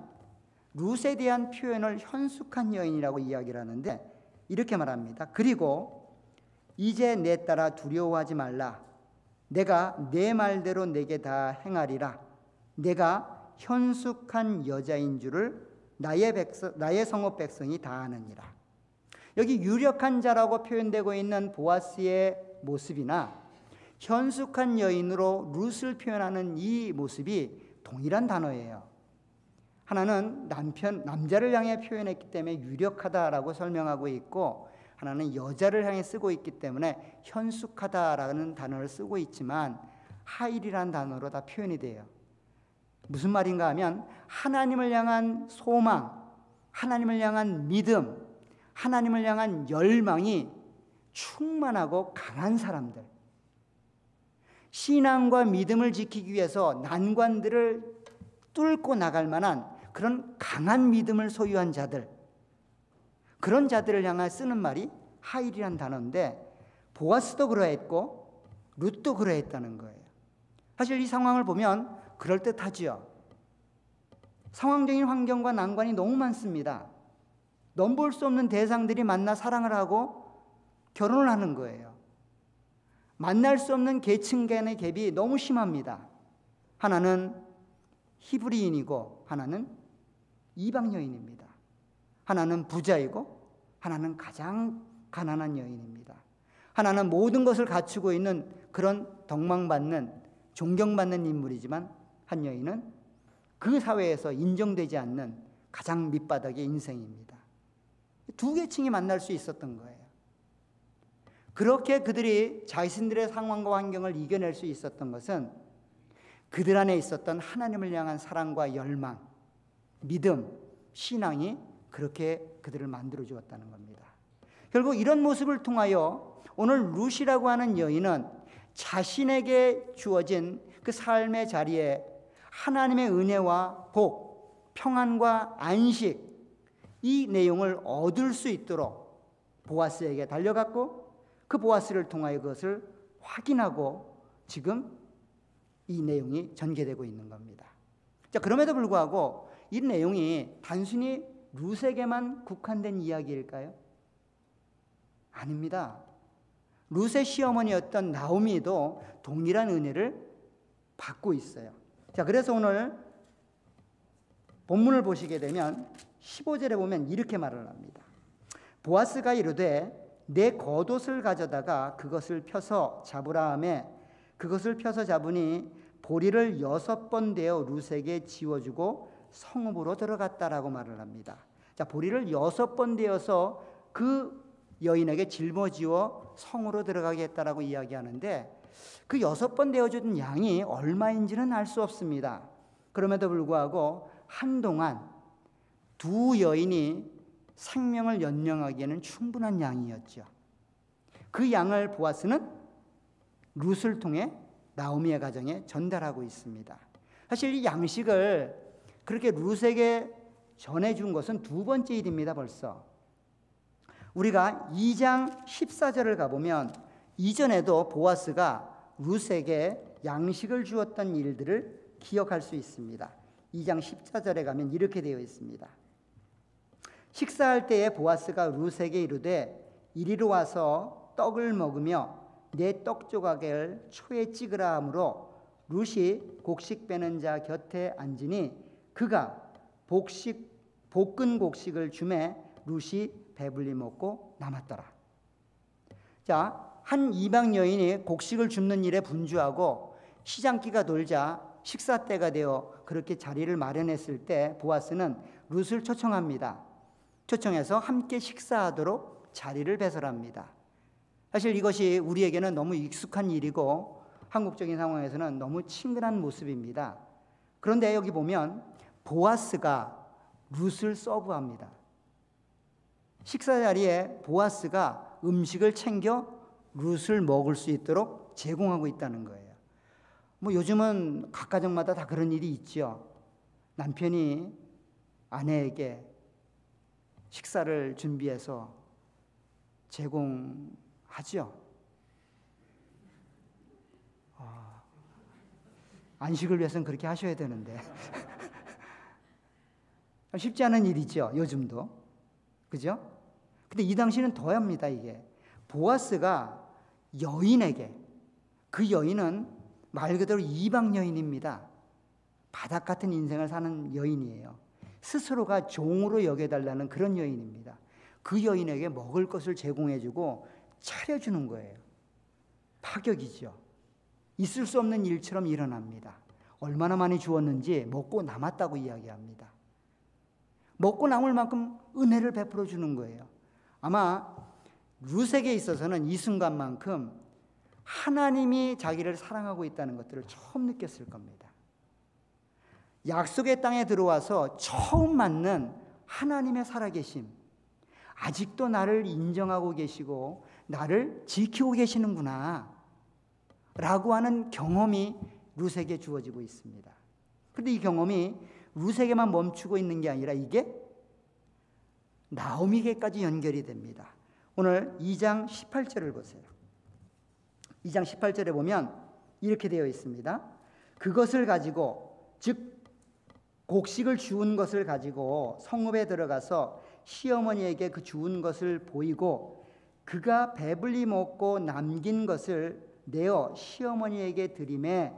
룻에 대한 표현을 현숙한 여인이라고 이야기를 하는데 이렇게 말합니다. 그리고 이제 내 딸아 두려워하지 말라. 내가 내 말대로 내게 다 행하리라. 내가 현숙한 여자인 줄을 나의 성읍 백성이 다 아느니라. 여기 유력한 자라고 표현되고 있는 보아스의 모습이나 현숙한 여인으로 룻을 표현하는 이 모습이 동일한 단어예요. 하나는 남자를 향해 표현했기 때문에 유력하다라고 설명하고 있고, 하나는 여자를 향해 쓰고 있기 때문에 현숙하다라는 단어를 쓰고 있지만 하일이라는 단어로 다 표현이 돼요. 무슨 말인가 하면 하나님을 향한 소망, 하나님을 향한 믿음, 하나님을 향한 열망이 충만하고 강한 사람들, 신앙과 믿음을 지키기 위해서 난관들을 뚫고 나갈 만한 그런 강한 믿음을 소유한 자들, 그런 자들을 향해 쓰는 말이 하일이란 단어인데 보아스도 그러했고 룻도 그러했다는 거예요. 사실 이 상황을 보면 그럴듯하지요. 상황적인 환경과 난관이 너무 많습니다. 넘볼 수 없는 대상들이 만나 사랑을 하고 결혼을 하는 거예요. 만날 수 없는 계층 간의 갭이 너무 심합니다. 하나는 히브리인이고 하나는 이방 여인입니다. 하나는 부자이고 하나는 가장 가난한 여인입니다. 하나는 모든 것을 갖추고 있는 그런 덕망받는, 존경받는 인물이지만 한 여인은 그 사회에서 인정되지 않는 가장 밑바닥의 인생입니다. 두 계층이 만날 수 있었던 거예요. 그렇게 그들이 자신들의 상황과 환경을 이겨낼 수 있었던 것은 그들 안에 있었던 하나님을 향한 사랑과 열망, 믿음, 신앙이 그렇게 그들을 만들어 주었다는 겁니다. 결국 이런 모습을 통하여 오늘 룻이라고 하는 여인은 자신에게 주어진 그 삶의 자리에 하나님의 은혜와 복, 평안과 안식, 이 내용을 얻을 수 있도록 보아스에게 달려갔고 그 보아스를 통하여 그것을 확인하고 지금 이 내용이 전개되고 있는 겁니다. 자, 그럼에도 불구하고 이 내용이 단순히 룻에게만 국한된 이야기일까요? 아닙니다. 룻의 시어머니였던 나오미도 동일한 은혜를 받고 있어요. 자, 그래서 오늘 본문을 보시게 되면 15절에 보면 이렇게 말을 합니다. 보아스가 이르되 내 겉옷을 가져다가 그것을 펴서 잡으라 하매 그것을 펴서 잡으니 보리를 6번 대어 룻에게 지워주고 성읍으로 들어갔다라고 말을 합니다. 자, 보리를 6번 대어서 그 여인에게 짊어지어 성으로 들어가게 했다라고 이야기하는데 그 6번 대어준 양이 얼마인지는 알 수 없습니다. 그럼에도 불구하고 한동안 두 여인이 생명을 연명하기에는 충분한 양이었죠. 그 양을 보아스는 룻을 통해 나오미의 가정에 전달하고 있습니다. 사실 이 양식을 그렇게 룻에게 전해준 것은 두 번째 일입니다. 벌써 우리가 2장 14절을 가보면 이전에도 보아스가 룻에게 양식을 주었던 일들을 기억할 수 있습니다. 2장 14절에 가면 이렇게 되어 있습니다. 식사할 때에 보아스가 룻에게 이르되 이리로 와서 떡을 먹으며 내 떡 조각을 초에 찍으라 하므로 룻이 곡식 빼는 자 곁에 앉으니 그가 볶은 곡식을 주매 룻이 배불리 먹고 남았더라. 자, 한 이방 여인이 곡식을 줍는 일에 분주하고 시장기가 돌자 식사 때가 되어 그렇게 자리를 마련했을 때 보아스는 룻을 초청합니다. 초청해서 함께 식사하도록 자리를 배설합니다. 사실 이것이 우리에게는 너무 익숙한 일이고 한국적인 상황에서는 너무 친근한 모습입니다. 그런데 여기 보면 보아스가 룻을 서브합니다. 식사 자리에 보아스가 음식을 챙겨 룻을 먹을 수 있도록 제공하고 있다는 거예요. 뭐 요즘은 각 가정마다 다 그런 일이 있죠. 남편이 아내에게 식사를 준비해서 제공하죠. 안식을 위해서는 그렇게 하셔야 되는데 쉽지 않은 일이죠. 요즘도. 그죠? 근데 이 당시는 더 합니다. 이게 보아스가 여인에게, 그 여인은 말 그대로 이방 여인입니다. 바닥 같은 인생을 사는 여인이에요. 스스로가 종으로 여겨달라는 그런 여인입니다. 그 여인에게 먹을 것을 제공해주고 차려주는 거예요. 파격이죠. 있을 수 없는 일처럼 일어납니다. 얼마나 많이 주었는지 먹고 남았다고 이야기합니다. 먹고 남을 만큼 은혜를 베풀어 주는 거예요. 아마 룻에게 있어서는 이 순간만큼 하나님이 자기를 사랑하고 있다는 것들을 처음 느꼈을 겁니다. 약속의 땅에 들어와서 처음 맞는 하나님의 살아계심, 아직도 나를 인정하고 계시고 나를 지키고 계시는구나 라고 하는 경험이 룻에게 주어지고 있습니다. 그런데 이 경험이 룻에게만 멈추고 있는 게 아니라 이게 나오미에게까지 연결이 됩니다. 오늘 2장 18절을 보세요. 2장 18절에 보면 이렇게 되어 있습니다. 그것을 가지고 즉 곡식을 주운 것을 가지고 성읍에 들어가서 시어머니에게 그 주운 것을 보이고 그가 배불리 먹고 남긴 것을 내어 시어머니에게 드리매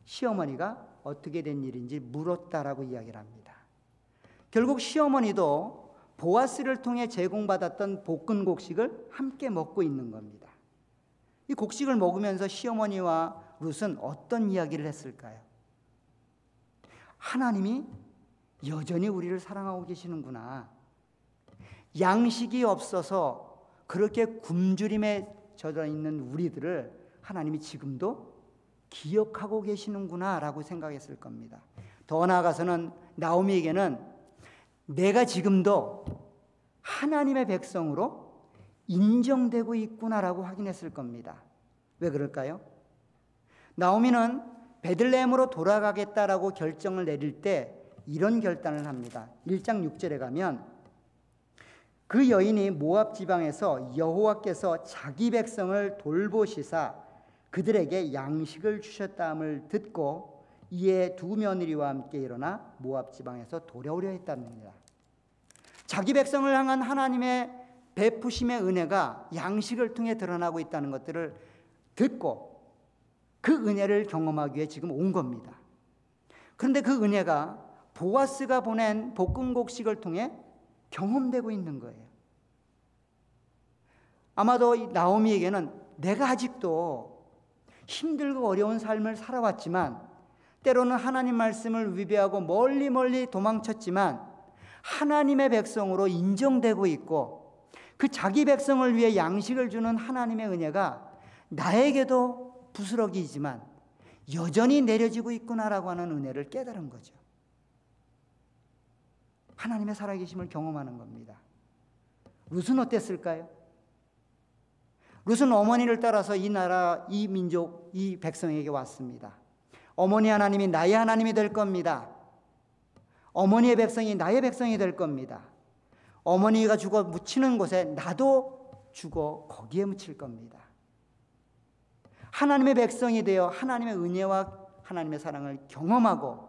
시어머니가 어떻게 된 일인지 물었다라고 이야기를 합니다. 결국 시어머니도 보아스를 통해 제공받았던 볶은 곡식을 함께 먹고 있는 겁니다. 이 곡식을 먹으면서 시어머니와 룻은 어떤 이야기를 했을까요? 하나님이 여전히 우리를 사랑하고 계시는구나. 양식이 없어서 그렇게 굶주림에 젖어 있는 우리들을 하나님이 지금도 기억하고 계시는구나 라고 생각했을 겁니다. 더 나아가서는 나오미에게는 내가 지금도 하나님의 백성으로 인정되고 있구나라고 확인했을 겁니다. 왜 그럴까요? 나오미는 베들레헴으로 돌아가겠다라고 결정을 내릴 때 이런 결단을 합니다. 1장 6절에 가면 그 여인이 모압 지방에서 여호와께서 자기 백성을 돌보시사 그들에게 양식을 주셨다함을 듣고 이에 두 며느리와 함께 일어나 모압 지방에서 돌아오려 했답니다. 자기 백성을 향한 하나님의 베푸심의 은혜가 양식을 통해 드러나고 있다는 것들을 듣고 그 은혜를 경험하기 위해 지금 온 겁니다. 그런데 그 은혜가 보아스가 보낸 볶은 곡식을 통해 경험되고 있는 거예요. 아마도 나오미에게는 내가 아직도 힘들고 어려운 삶을 살아왔지만 때로는 하나님 말씀을 위배하고 멀리 도망쳤지만 하나님의 백성으로 인정되고 있고 그 자기 백성을 위해 양식을 주는 하나님의 은혜가 나에게도 부스러기지만 여전히 내려지고 있구나라고 하는 은혜를 깨달은 거죠. 하나님의 살아계심을 경험하는 겁니다. 룻은 어땠을까요? 룻은 어머니를 따라서 이 나라, 이 민족, 이 백성에게 왔습니다. 어머니 하나님이 나의 하나님이 될 겁니다. 어머니의 백성이 나의 백성이 될 겁니다. 어머니가 죽어 묻히는 곳에 나도 죽어 거기에 묻힐 겁니다. 하나님의 백성이 되어 하나님의 은혜와 하나님의 사랑을 경험하고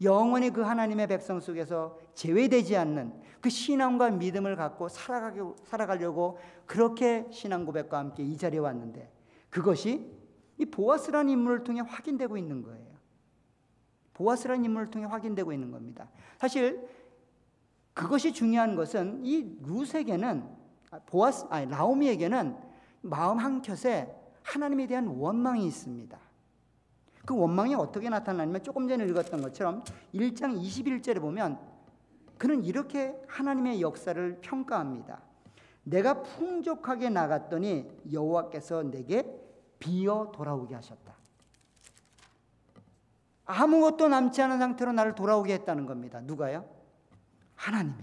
영원히 그 하나님의 백성 속에서 제외되지 않는 그 신앙과 믿음을 갖고 살아가려고 그렇게 신앙 고백과 함께 이 자리에 왔는데 그것이 이 보아스라는 인물을 통해 확인되고 있는 거예요. 보아스라는 인물을 통해 확인되고 있는 겁니다. 사실 그것이 중요한 것은 이 룻에게는 나오미에게는 마음 한켠에 하나님에 대한 원망이 있습니다. 그 원망이 어떻게 나타나냐면 조금 전에 읽었던 것처럼 1장 21절에 보면 그는 이렇게 하나님의 역사를 평가합니다. 내가 풍족하게 나갔더니 여호와께서 내게 비어 돌아오게 하셨다. 아무것도 남지 않은 상태로 나를 돌아오게 했다는 겁니다. 누가요? 하나님이.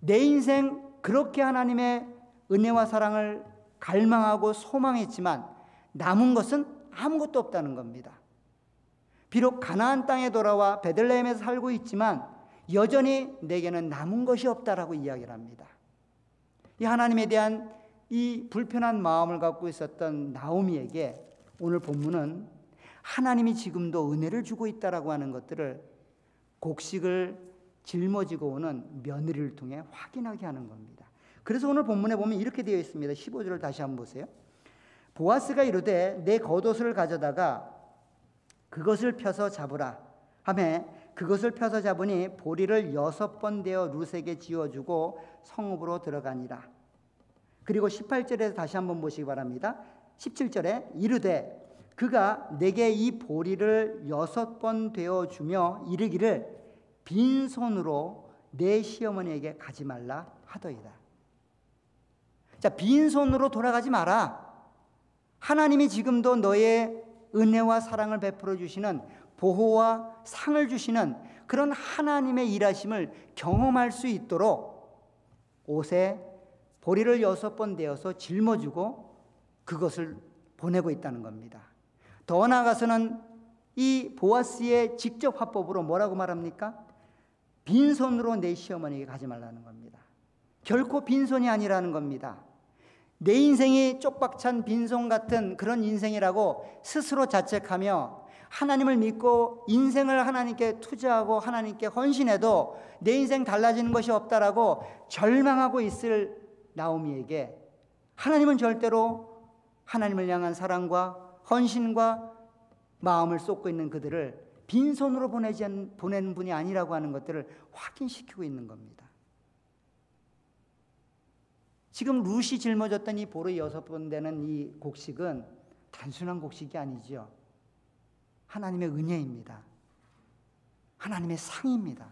내 인생 그렇게 하나님의 은혜와 사랑을 갈망하고 소망했지만 남은 것은 아무것도 없다는 겁니다. 비록 가나안 땅에 돌아와 베들레헴에서 살고 있지만 여전히 내게는 남은 것이 없다라고 이야기를 합니다. 이 하나님에 대한 이 불편한 마음을 갖고 있었던 나오미에게 오늘 본문은 하나님이 지금도 은혜를 주고 있다라고 하는 것들을 곡식을 짊어지고 오는 며느리를 통해 확인하게 하는 겁니다. 그래서 오늘 본문에 보면 이렇게 되어 있습니다. 15절을 다시 한번 보세요. 보아스가 이르되 내 겉옷을 가져다가 그것을 펴서 잡으라 하매 그것을 펴서 잡으니 보리를 6번 대어 룻에게 지어주고 성읍으로 들어가니라. 그리고 18절에서 다시 한번 보시기 바랍니다. 17절에 이르되 그가 내게 이 보리를 6번 되어 주며 이르기를 빈손으로 내 시어머니에게 가지 말라 하더이다. 자, 빈손으로 돌아가지 마라. 하나님이 지금도 너의 은혜와 사랑을 베풀어 주시는 보호와 상을 주시는 그런 하나님의 일하심을 경험할 수 있도록 옷에 보리를 6번 대어서 짊어주고 그것을 보내고 있다는 겁니다. 더 나아가서는 이 보아스의 직접 화법으로 뭐라고 말합니까? 빈손으로 내 시어머니에게 가지 말라는 겁니다. 결코 빈손이 아니라는 겁니다. 내 인생이 쪽박찬 빈손 같은 그런 인생이라고 스스로 자책하며 하나님을 믿고 인생을 하나님께 투자하고 하나님께 헌신해도 내 인생 달라지는 것이 없다라고 절망하고 있을 나오미에게 하나님은 절대로 하나님을 향한 사랑과 헌신과 마음을 쏟고 있는 그들을 빈손으로 보내는 분이 아니라고 하는 것들을 확인시키고 있는 겁니다. 지금 룻이 짊어졌던 이 보리 6번 되는 이 곡식은 단순한 곡식이 아니죠. 하나님의 은혜입니다. 하나님의 상입니다.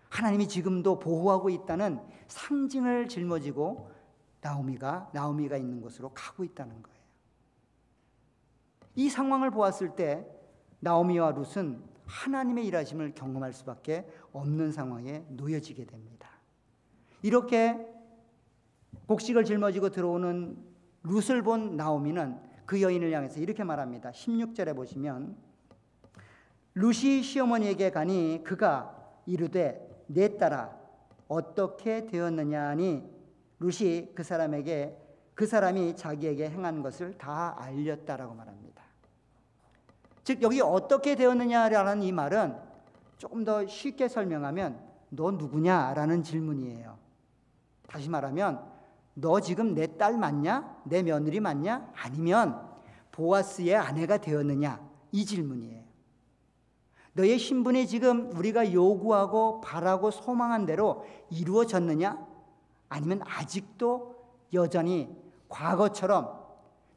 하나님이 지금도 보호하고 있다는 상징을 짊어지고 나오미가 있는 곳으로 가고 있다는 거예요. 이 상황을 보았을 때 나오미와 룻은 하나님의 일하심을 경험할 수밖에 없는 상황에 놓여지게 됩니다. 이렇게 곡식을 짊어지고 들어오는 룻을 본 나오미는 그 여인을 향해서 이렇게 말합니다. 16절에 보시면 룻이 시어머니에게 가니 그가 이르되 내 딸아 어떻게 되었느냐 하니 룻이 그 사람이 자기에게 행한 것을 다 알렸다라고 말합니다. 즉 여기 어떻게 되었느냐라는 이 말은 조금 더 쉽게 설명하면 너 누구냐라는 질문이에요. 다시 말하면 너 지금 내 딸 맞냐? 내 며느리 맞냐? 아니면 보아스의 아내가 되었느냐? 이 질문이에요. 너의 신분이 지금 우리가 요구하고 바라고 소망한 대로 이루어졌느냐? 아니면 아직도 여전히 과거처럼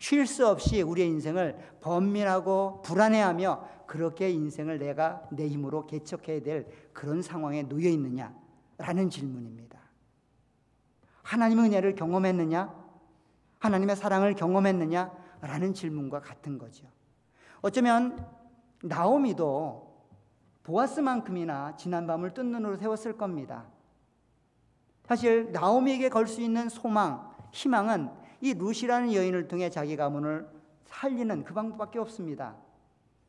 쉴 수 없이 우리의 인생을 번민하고 불안해하며 그렇게 인생을 내가 내 힘으로 개척해야 될 그런 상황에 놓여 있느냐라는 질문입니다. 하나님의 은혜를 경험했느냐? 하나님의 사랑을 경험했느냐? 라는 질문과 같은 거죠. 어쩌면 나오미도 보아스만큼이나 지난 밤을 뜬 눈으로 세웠을 겁니다. 사실 나오미에게 걸 수 있는 소망, 희망은 이 룻이라는 여인을 통해 자기 가문을 살리는 그 방법밖에 없습니다.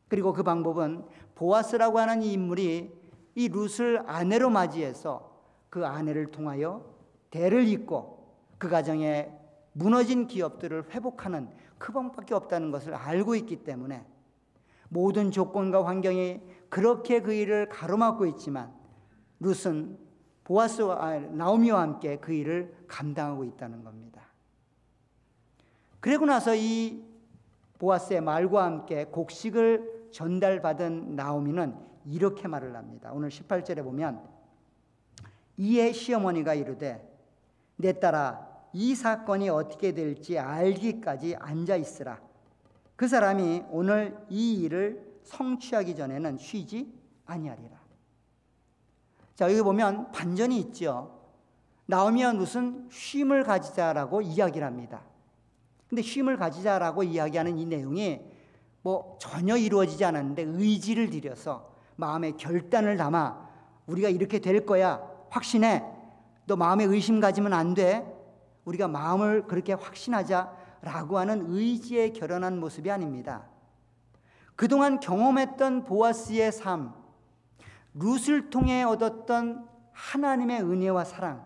그리고 그 방법은 보아스라고 하는 이 인물이 이 룻을 아내로 맞이해서 그 아내를 통하여 대를 잇고 그 가정에 무너진 기업들을 회복하는 그 방법밖에 없다는 것을 알고 있기 때문에 모든 조건과 환경이 그렇게 그 일을 가로막고 있지만 룻은 나오미와 함께 그 일을 감당하고 있다는 겁니다. 그리고 나서 이 보아스의 말과 함께 곡식을 전달받은 나오미는 이렇게 말을 합니다. 오늘 18절에 보면 이에 시어머니가 이르되 내 딸아 이 사건이 어떻게 될지 알기까지 앉아 있으라. 그 사람이 오늘 이 일을 성취하기 전에는 쉬지 아니하리라. 자, 여기 보면 반전이 있죠. 나오미와 룻은 쉼을 가지자라고 이야기를 합니다. 근데 쉼을 가지자라고 이야기하는 이 내용이 전혀 이루어지지 않았는데 의지를 들여서 마음의 결단을 담아 우리가 이렇게 될 거야. 확신해. 너 마음에 의심 가지면 안 돼. 우리가 마음을 그렇게 확신하자라고 하는 의지에 결연한 모습이 아닙니다. 그동안 경험했던 보아스의 삶, 룻을 통해 얻었던 하나님의 은혜와 사랑,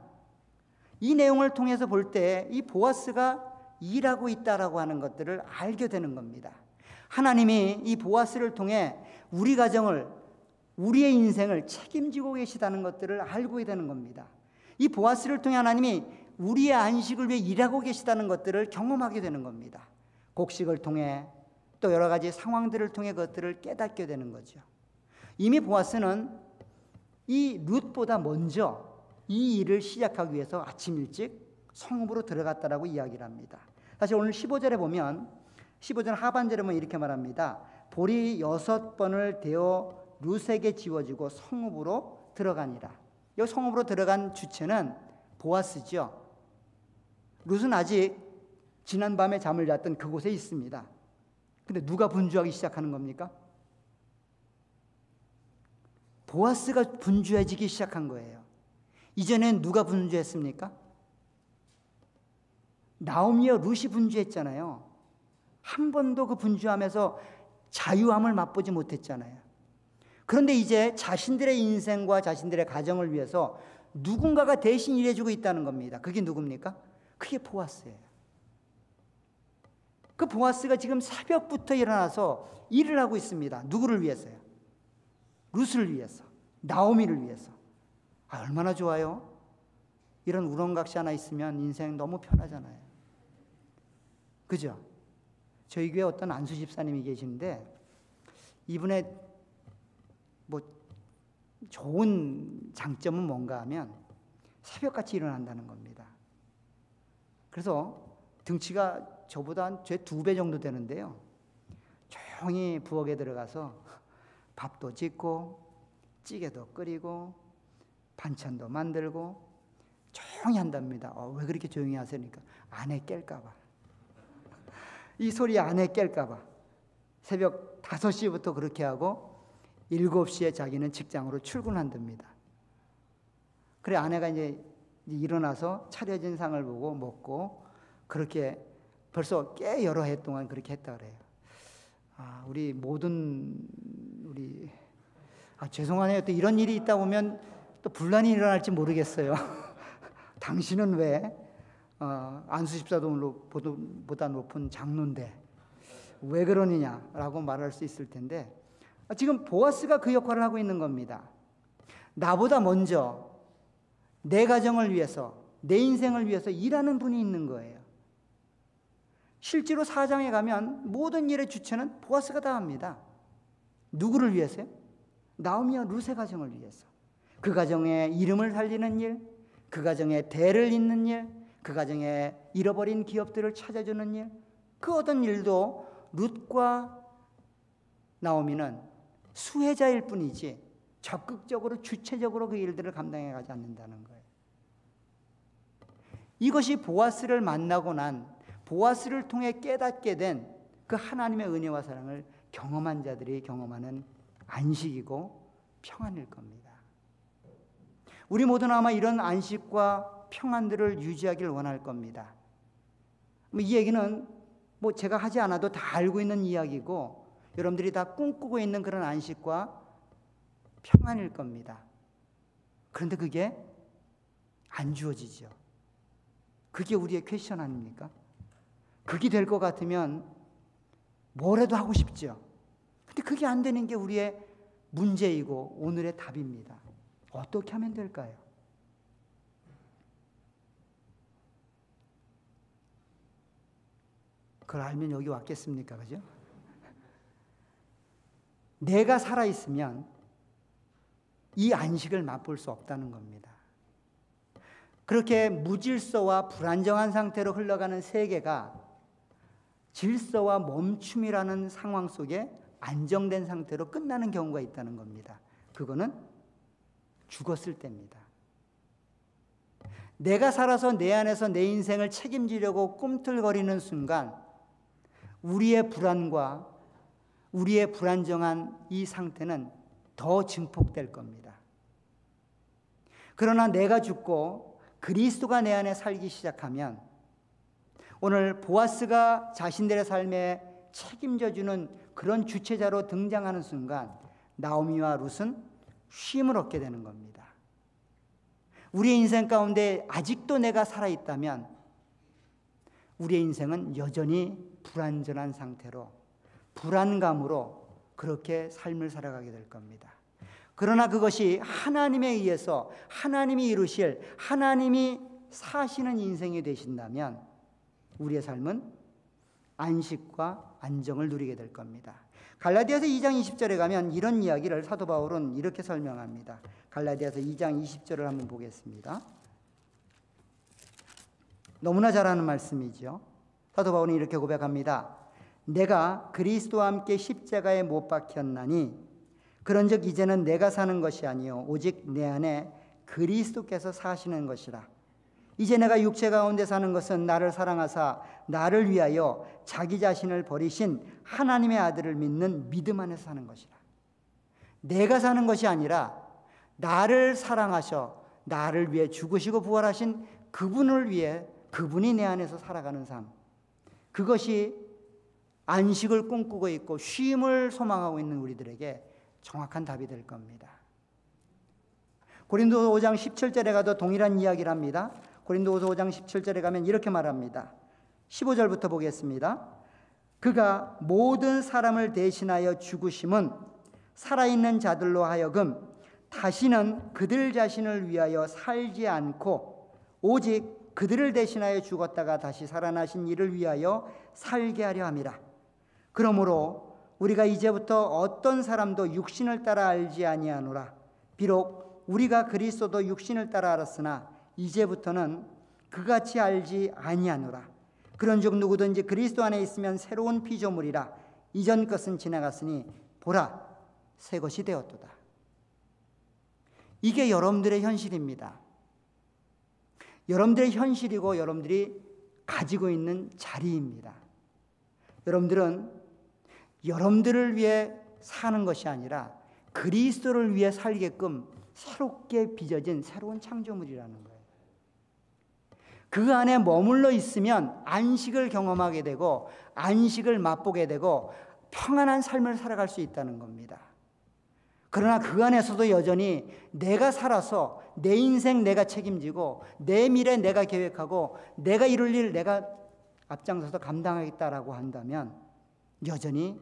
이 내용을 통해서 볼 때 이 보아스가 일하고 있다라고 하는 것들을 알게 되는 겁니다. 하나님이 이 보아스를 통해 우리 가정을, 우리의 인생을 책임지고 계시다는 것들을 알고 되는 겁니다. 이 보아스를 통해 하나님이 우리의 안식을 위해 일하고 계시다는 것들을 경험하게 되는 겁니다. 곡식을 통해 또 여러 가지 상황들을 통해 그것들을 깨닫게 되는 거죠. 이미 보아스는 이 룻보다 먼저 이 일을 시작하기 위해서 아침 일찍 성읍으로 들어갔다라고 이야기를 합니다. 사실 오늘 15절에 보면 15절 하반절에 보면 이렇게 말합니다. 볼이 6번을 되어 룻에게 지워지고 성읍으로 들어가니라. 이 성읍으로 들어간 주체는 보아스죠. 룻은 아직 지난밤에 잠을 잤던 그곳에 있습니다. 근데 누가 분주하기 시작하는 겁니까? 보아스가 분주해지기 시작한 거예요. 이전엔 누가 분주했습니까? 나오미와 룻이 분주했잖아요. 한 번도 그 분주함에서 자유함을 맛보지 못했잖아요. 그런데 이제 자신들의 인생과 자신들의 가정을 위해서 누군가가 대신 일해주고 있다는 겁니다. 그게 누굽니까? 그게 보아스예요. 그 보아스가 지금 새벽부터 일어나서 일을 하고 있습니다. 누구를 위해서요? 룻을 위해서, 나오미를 위해서. 얼마나 좋아요? 이런 우렁각시 하나 있으면 인생 너무 편하잖아요. 그죠? 저희 교회 어떤 안수 집사님이 계시는데 이분의 뭐 좋은 장점은 뭔가 하면 새벽같이 일어난다는 겁니다. 그래서 등치가 저보다 제 2배 정도 되는데요. 조용히 부엌에 들어가서 밥도 짓고 찌개도 끓이고 반찬도 만들고 조용히 한답니다. 왜 그렇게 조용히 하세요니까 아내 깰까 봐. 이 소리 아내 깰까 봐. 새벽 5시부터 그렇게 하고 7시에 자기는 직장으로 출근한답니다. 그래 아내가 이제 일어나서 차려진 상을 보고 먹고 그렇게 벌써 꽤 여러 해 동안 그렇게 했다 그래요. 우리 모든 죄송하네요. 또 이런 일이 있다 보면 또 분란이 일어날지 모르겠어요. 당신은 왜 안수 집사보다 높은 장로인데 왜 그러느냐라고 말할 수 있을 텐데 지금 보아스가 그 역할을 하고 있는 겁니다. 나보다 먼저 내 가정을 위해서 내 인생을 위해서 일하는 분이 있는 거예요. 실제로 4장에 가면 모든 일의 주체는 보아스가 다 합니다. 누구를 위해서요? 나오미와 룻의 가정을 위해서. 그 가정의 이름을 살리는 일, 그 가정의 대를 잇는 일, 그 가정의 잃어버린 기업들을 찾아주는 일, 그 어떤 일도 룻과 나오미는 수혜자일 뿐이지 적극적으로 주체적으로 그 일들을 감당해 가지 않는다는 거예요. 이것이 보아스를 만나고 난 보아스를 통해 깨닫게 된 그 하나님의 은혜와 사랑을 경험한 자들이 경험하는 안식이고 평안일 겁니다. 우리 모두는 아마 이런 안식과 평안들을 유지하길 원할 겁니다. 이 얘기는 제가 하지 않아도 다 알고 있는 이야기고 여러분들이 다 꿈꾸고 있는 그런 안식과 평안일 겁니다. 그런데 그게 안 주어지죠. 그게 우리의 퀘스천 아닙니까? 그게 될 것 같으면 뭐라도 하고 싶죠. 근데 그게 안 되는 게 우리의 문제이고 오늘의 답입니다. 어떻게 하면 될까요? 그걸 알면 여기 왔겠습니까? 그죠? 내가 살아있으면 이 안식을 맛볼 수 없다는 겁니다. 그렇게 무질서와 불안정한 상태로 흘러가는 세계가 질서와 멈춤이라는 상황 속에 안정된 상태로 끝나는 경우가 있다는 겁니다. 그거는 죽었을 때입니다. 내가 살아서 내 안에서 내 인생을 책임지려고 꿈틀거리는 순간 우리의 불안과 우리의 불안정한 이 상태는 더 증폭될 겁니다. 그러나 내가 죽고 그리스도가 내 안에 살기 시작하면 오늘 보아스가 자신들의 삶에 책임져주는 그런 주체자로 등장하는 순간 나오미와 룻은 쉼을 얻게 되는 겁니다. 우리의 인생 가운데 아직도 내가 살아있다면 우리의 인생은 여전히 불안전한 상태로 불안감으로 그렇게 삶을 살아가게 될 겁니다. 그러나 그것이 하나님에 의해서 하나님이 이루실 하나님이 사시는 인생이 되신다면 우리의 삶은 안식과 안정을 누리게 될 겁니다. 갈라디아서 2장 20절에 가면 이런 이야기를 사도 바울은 이렇게 설명합니다. 갈라디아서 2장 20절을 한번 보겠습니다. 너무나 잘 아는 말씀이죠. 사도 바울은 이렇게 고백합니다. 내가 그리스도와 함께 십자가에 못 박혔나니 그런즉 이제는 내가 사는 것이 아니요 오직 내 안에 그리스도께서 사시는 것이라. 이제 내가 육체 가운데 사는 것은 나를 사랑하사 나를 위하여 자기 자신을 버리신 하나님의 아들을 믿는 믿음 안에서 사는 것이라. 내가 사는 것이 아니라 나를 사랑하셔 나를 위해 죽으시고 부활하신 그분을 위해 그분이 내 안에서 살아가는 삶, 그것이 안식을 꿈꾸고 있고 쉼을 소망하고 있는 우리들에게 정확한 답이 될 겁니다. 고린도서 5장 17절에 가도 동일한 이야기를 합니다. 고린도서 5장 17절에 가면 이렇게 말합니다. 15절부터 보겠습니다. 그가 모든 사람을 대신하여 죽으심은 살아있는 자들로 하여금 다시는 그들 자신을 위하여 살지 않고 오직 그들을 대신하여 죽었다가 다시 살아나신 이를 위하여 살게 하려 함이라. 그러므로 우리가 이제부터 어떤 사람도 육신을 따라 알지 아니하노라. 비록 우리가 그리스도도 육신을 따라 알았으나 이제부터는 그같이 알지 아니하노라. 그런즉 누구든지 그리스도 안에 있으면 새로운 피조물이라. 이전 것은 지나갔으니 보라 새 것이 되었도다. 이게 여러분들의 현실입니다. 여러분들의 현실이고 여러분들이 가지고 있는 자리입니다. 여러분들은 여러분들을 위해 사는 것이 아니라 그리스도를 위해 살게끔 새롭게 빚어진 새로운 창조물이라는 거예요. 그 안에 머물러 있으면 안식을 경험하게 되고 안식을 맛보게 되고 평안한 삶을 살아갈 수 있다는 겁니다. 그러나 그 안에서도 여전히 내가 살아서 내 인생 내가 책임지고 내 미래 내가 계획하고 내가 이룰 일 내가 앞장서서 감당하겠다라고 한다면 여전히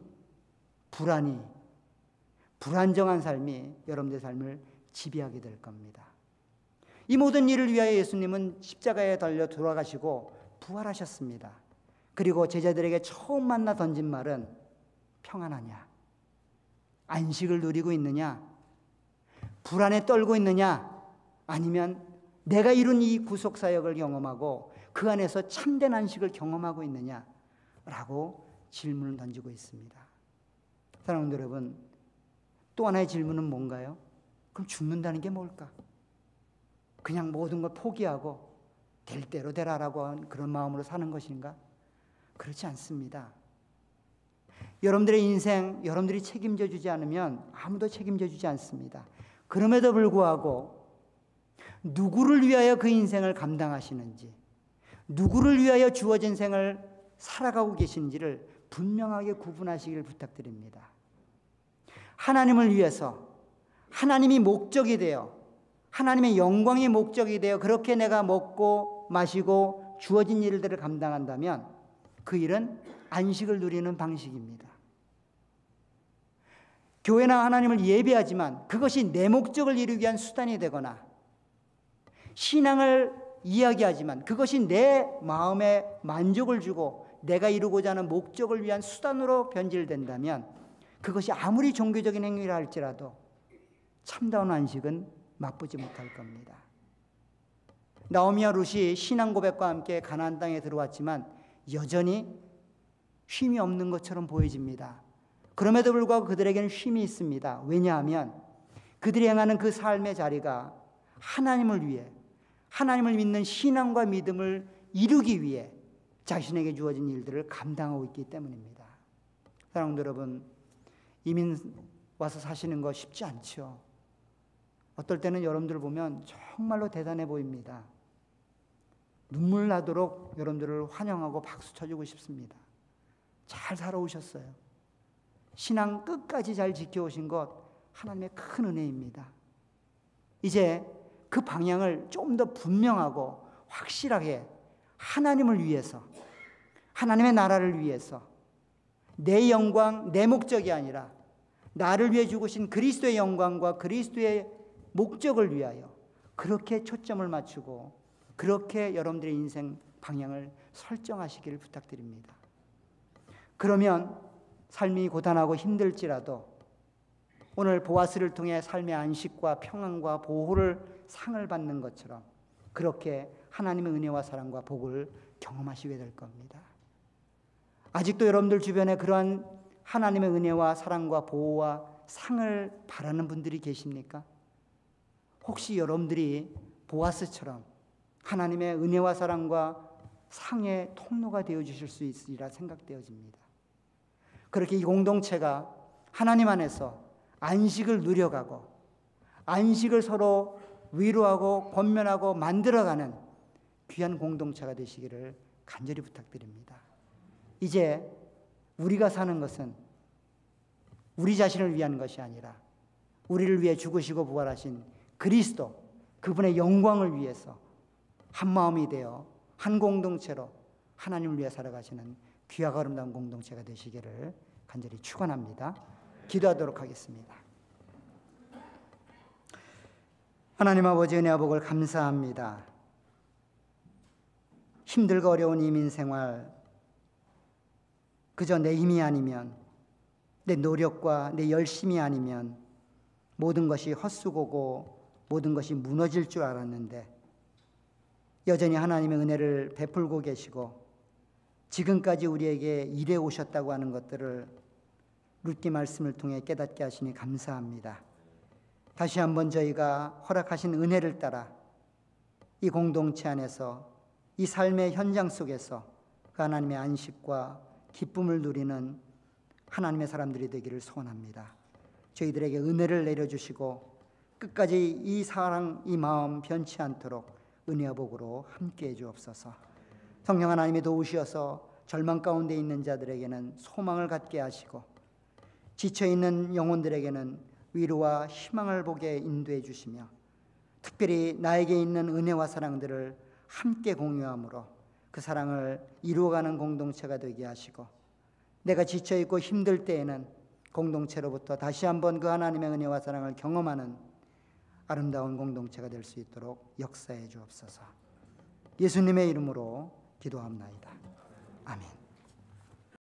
불안정한 삶이 여러분들의 삶을 지배하게 될 겁니다. 이 모든 일을 위하여 예수님은 십자가에 달려 돌아가시고 부활하셨습니다. 그리고 제자들에게 처음 만나 던진 말은 평안하냐? 안식을 누리고 있느냐? 불안에 떨고 있느냐? 아니면 내가 이룬 이 구속사역을 경험하고 그 안에서 참된 안식을 경험하고 있느냐? 라고 질문을 던지고 있습니다. 사랑하는 여러분, 또 하나의 질문은 뭔가요? 그럼 죽는다는 게 뭘까? 그냥 모든 걸 포기하고 될 대로 되라라고 하는 그런 마음으로 사는 것인가? 그렇지 않습니다. 여러분들의 인생 여러분들이 책임져 주지 않으면 아무도 책임져 주지 않습니다. 그럼에도 불구하고 누구를 위하여 그 인생을 감당하시는지, 누구를 위하여 주어진 생을 살아가고 계신지를 분명하게 구분하시길 부탁드립니다. 하나님을 위해서, 하나님이 목적이 되어 하나님의 영광이 목적이 되어 그렇게 내가 먹고 마시고 주어진 일들을 감당한다면 그 일은 안식을 누리는 방식입니다. 교회나 하나님을 예배하지만 그것이 내 목적을 이루기 위한 수단이 되거나 신앙을 이야기하지만 그것이 내 마음에 만족을 주고 내가 이루고자 하는 목적을 위한 수단으로 변질된다면 그것이 아무리 종교적인 행위라 할지라도 참다운 안식은 맛보지 못할 겁니다. 나오미와 룻이 신앙 고백과 함께 가나안 땅에 들어왔지만 여전히 쉼이 없는 것처럼 보여집니다. 그럼에도 불구하고 그들에게는 쉼이 있습니다. 왜냐하면 그들이 행하는 그 삶의 자리가 하나님을 위해, 하나님을 믿는 신앙과 믿음을 이루기 위해 자신에게 주어진 일들을 감당하고 있기 때문입니다. 사랑하는 여러분, 이민 와서 사시는 거 쉽지 않죠. 어떨 때는 여러분들을 보면 정말로 대단해 보입니다. 눈물 나도록 여러분들을 환영하고 박수 쳐주고 싶습니다. 잘 살아오셨어요. 신앙 끝까지 잘 지켜오신 것 하나님의 큰 은혜입니다. 이제 그 방향을 좀 더 분명하고 확실하게 하나님을 위해서, 하나님의 나라를 위해서 내 영광, 내 목적이 아니라 나를 위해 죽으신 그리스도의 영광과 그리스도의 목적을 위하여 그렇게 초점을 맞추고 그렇게 여러분들의 인생 방향을 설정하시기를 부탁드립니다. 그러면 삶이 고단하고 힘들지라도 오늘 보아스를 통해 삶의 안식과 평안과 보호를 상을 받는 것처럼 그렇게 하나님의 은혜와 사랑과 복을 경험하시게 될 겁니다. 아직도 여러분들 주변에 그러한 하나님의 은혜와 사랑과 보호와 상을 바라는 분들이 계십니까? 혹시 여러분들이 보아스처럼 하나님의 은혜와 사랑과 상의 통로가 되어주실 수 있으리라 생각되어집니다. 그렇게 이 공동체가 하나님 안에서 안식을 누려가고 안식을 서로 위로하고 권면하고 만들어가는 귀한 공동체가 되시기를 간절히 부탁드립니다. 이제 우리가 사는 것은 우리 자신을 위한 것이 아니라 우리를 위해 죽으시고 부활하신 그리스도, 그분의 영광을 위해서 한 마음이 되어 한 공동체로 하나님을 위해 살아가시는 귀하고 아름다운 공동체가 되시기를 간절히 축원합니다. 기도하도록 하겠습니다. 하나님 아버지 은혜와 복을 감사합니다. 힘들고 어려운 이민생활, 그저 내 힘이 아니면, 내 노력과 내 열심이 아니면 모든 것이 헛수고고 모든 것이 무너질 줄 알았는데 여전히 하나님의 은혜를 베풀고 계시고 지금까지 우리에게 일해 오셨다고 하는 것들을 룻기 말씀을 통해 깨닫게 하시니 감사합니다. 다시 한번 저희가 허락하신 은혜를 따라 이 공동체 안에서 이 삶의 현장 속에서 그 하나님의 안식과 기쁨을 누리는 하나님의 사람들이 되기를 소원합니다. 저희들에게 은혜를 내려주시고 끝까지 이 사랑, 이 마음 변치 않도록 은혜와 복으로 함께해 주옵소서. 성령 하나님이 도우시어서 절망 가운데 있는 자들에게는 소망을 갖게 하시고 지쳐있는 영혼들에게는 위로와 희망을 보게 인도해 주시며 특별히 나에게 있는 은혜와 사랑들을 함께 공유함으로 그 사랑을 이루어가는 공동체가 되게 하시고 내가 지쳐있고 힘들 때에는 공동체로부터 다시 한번 그 하나님의 은혜와 사랑을 경험하는 아름다운 공동체가 될 수 있도록 역사해 주옵소서. 예수님의 이름으로 기도합나이다. 아멘.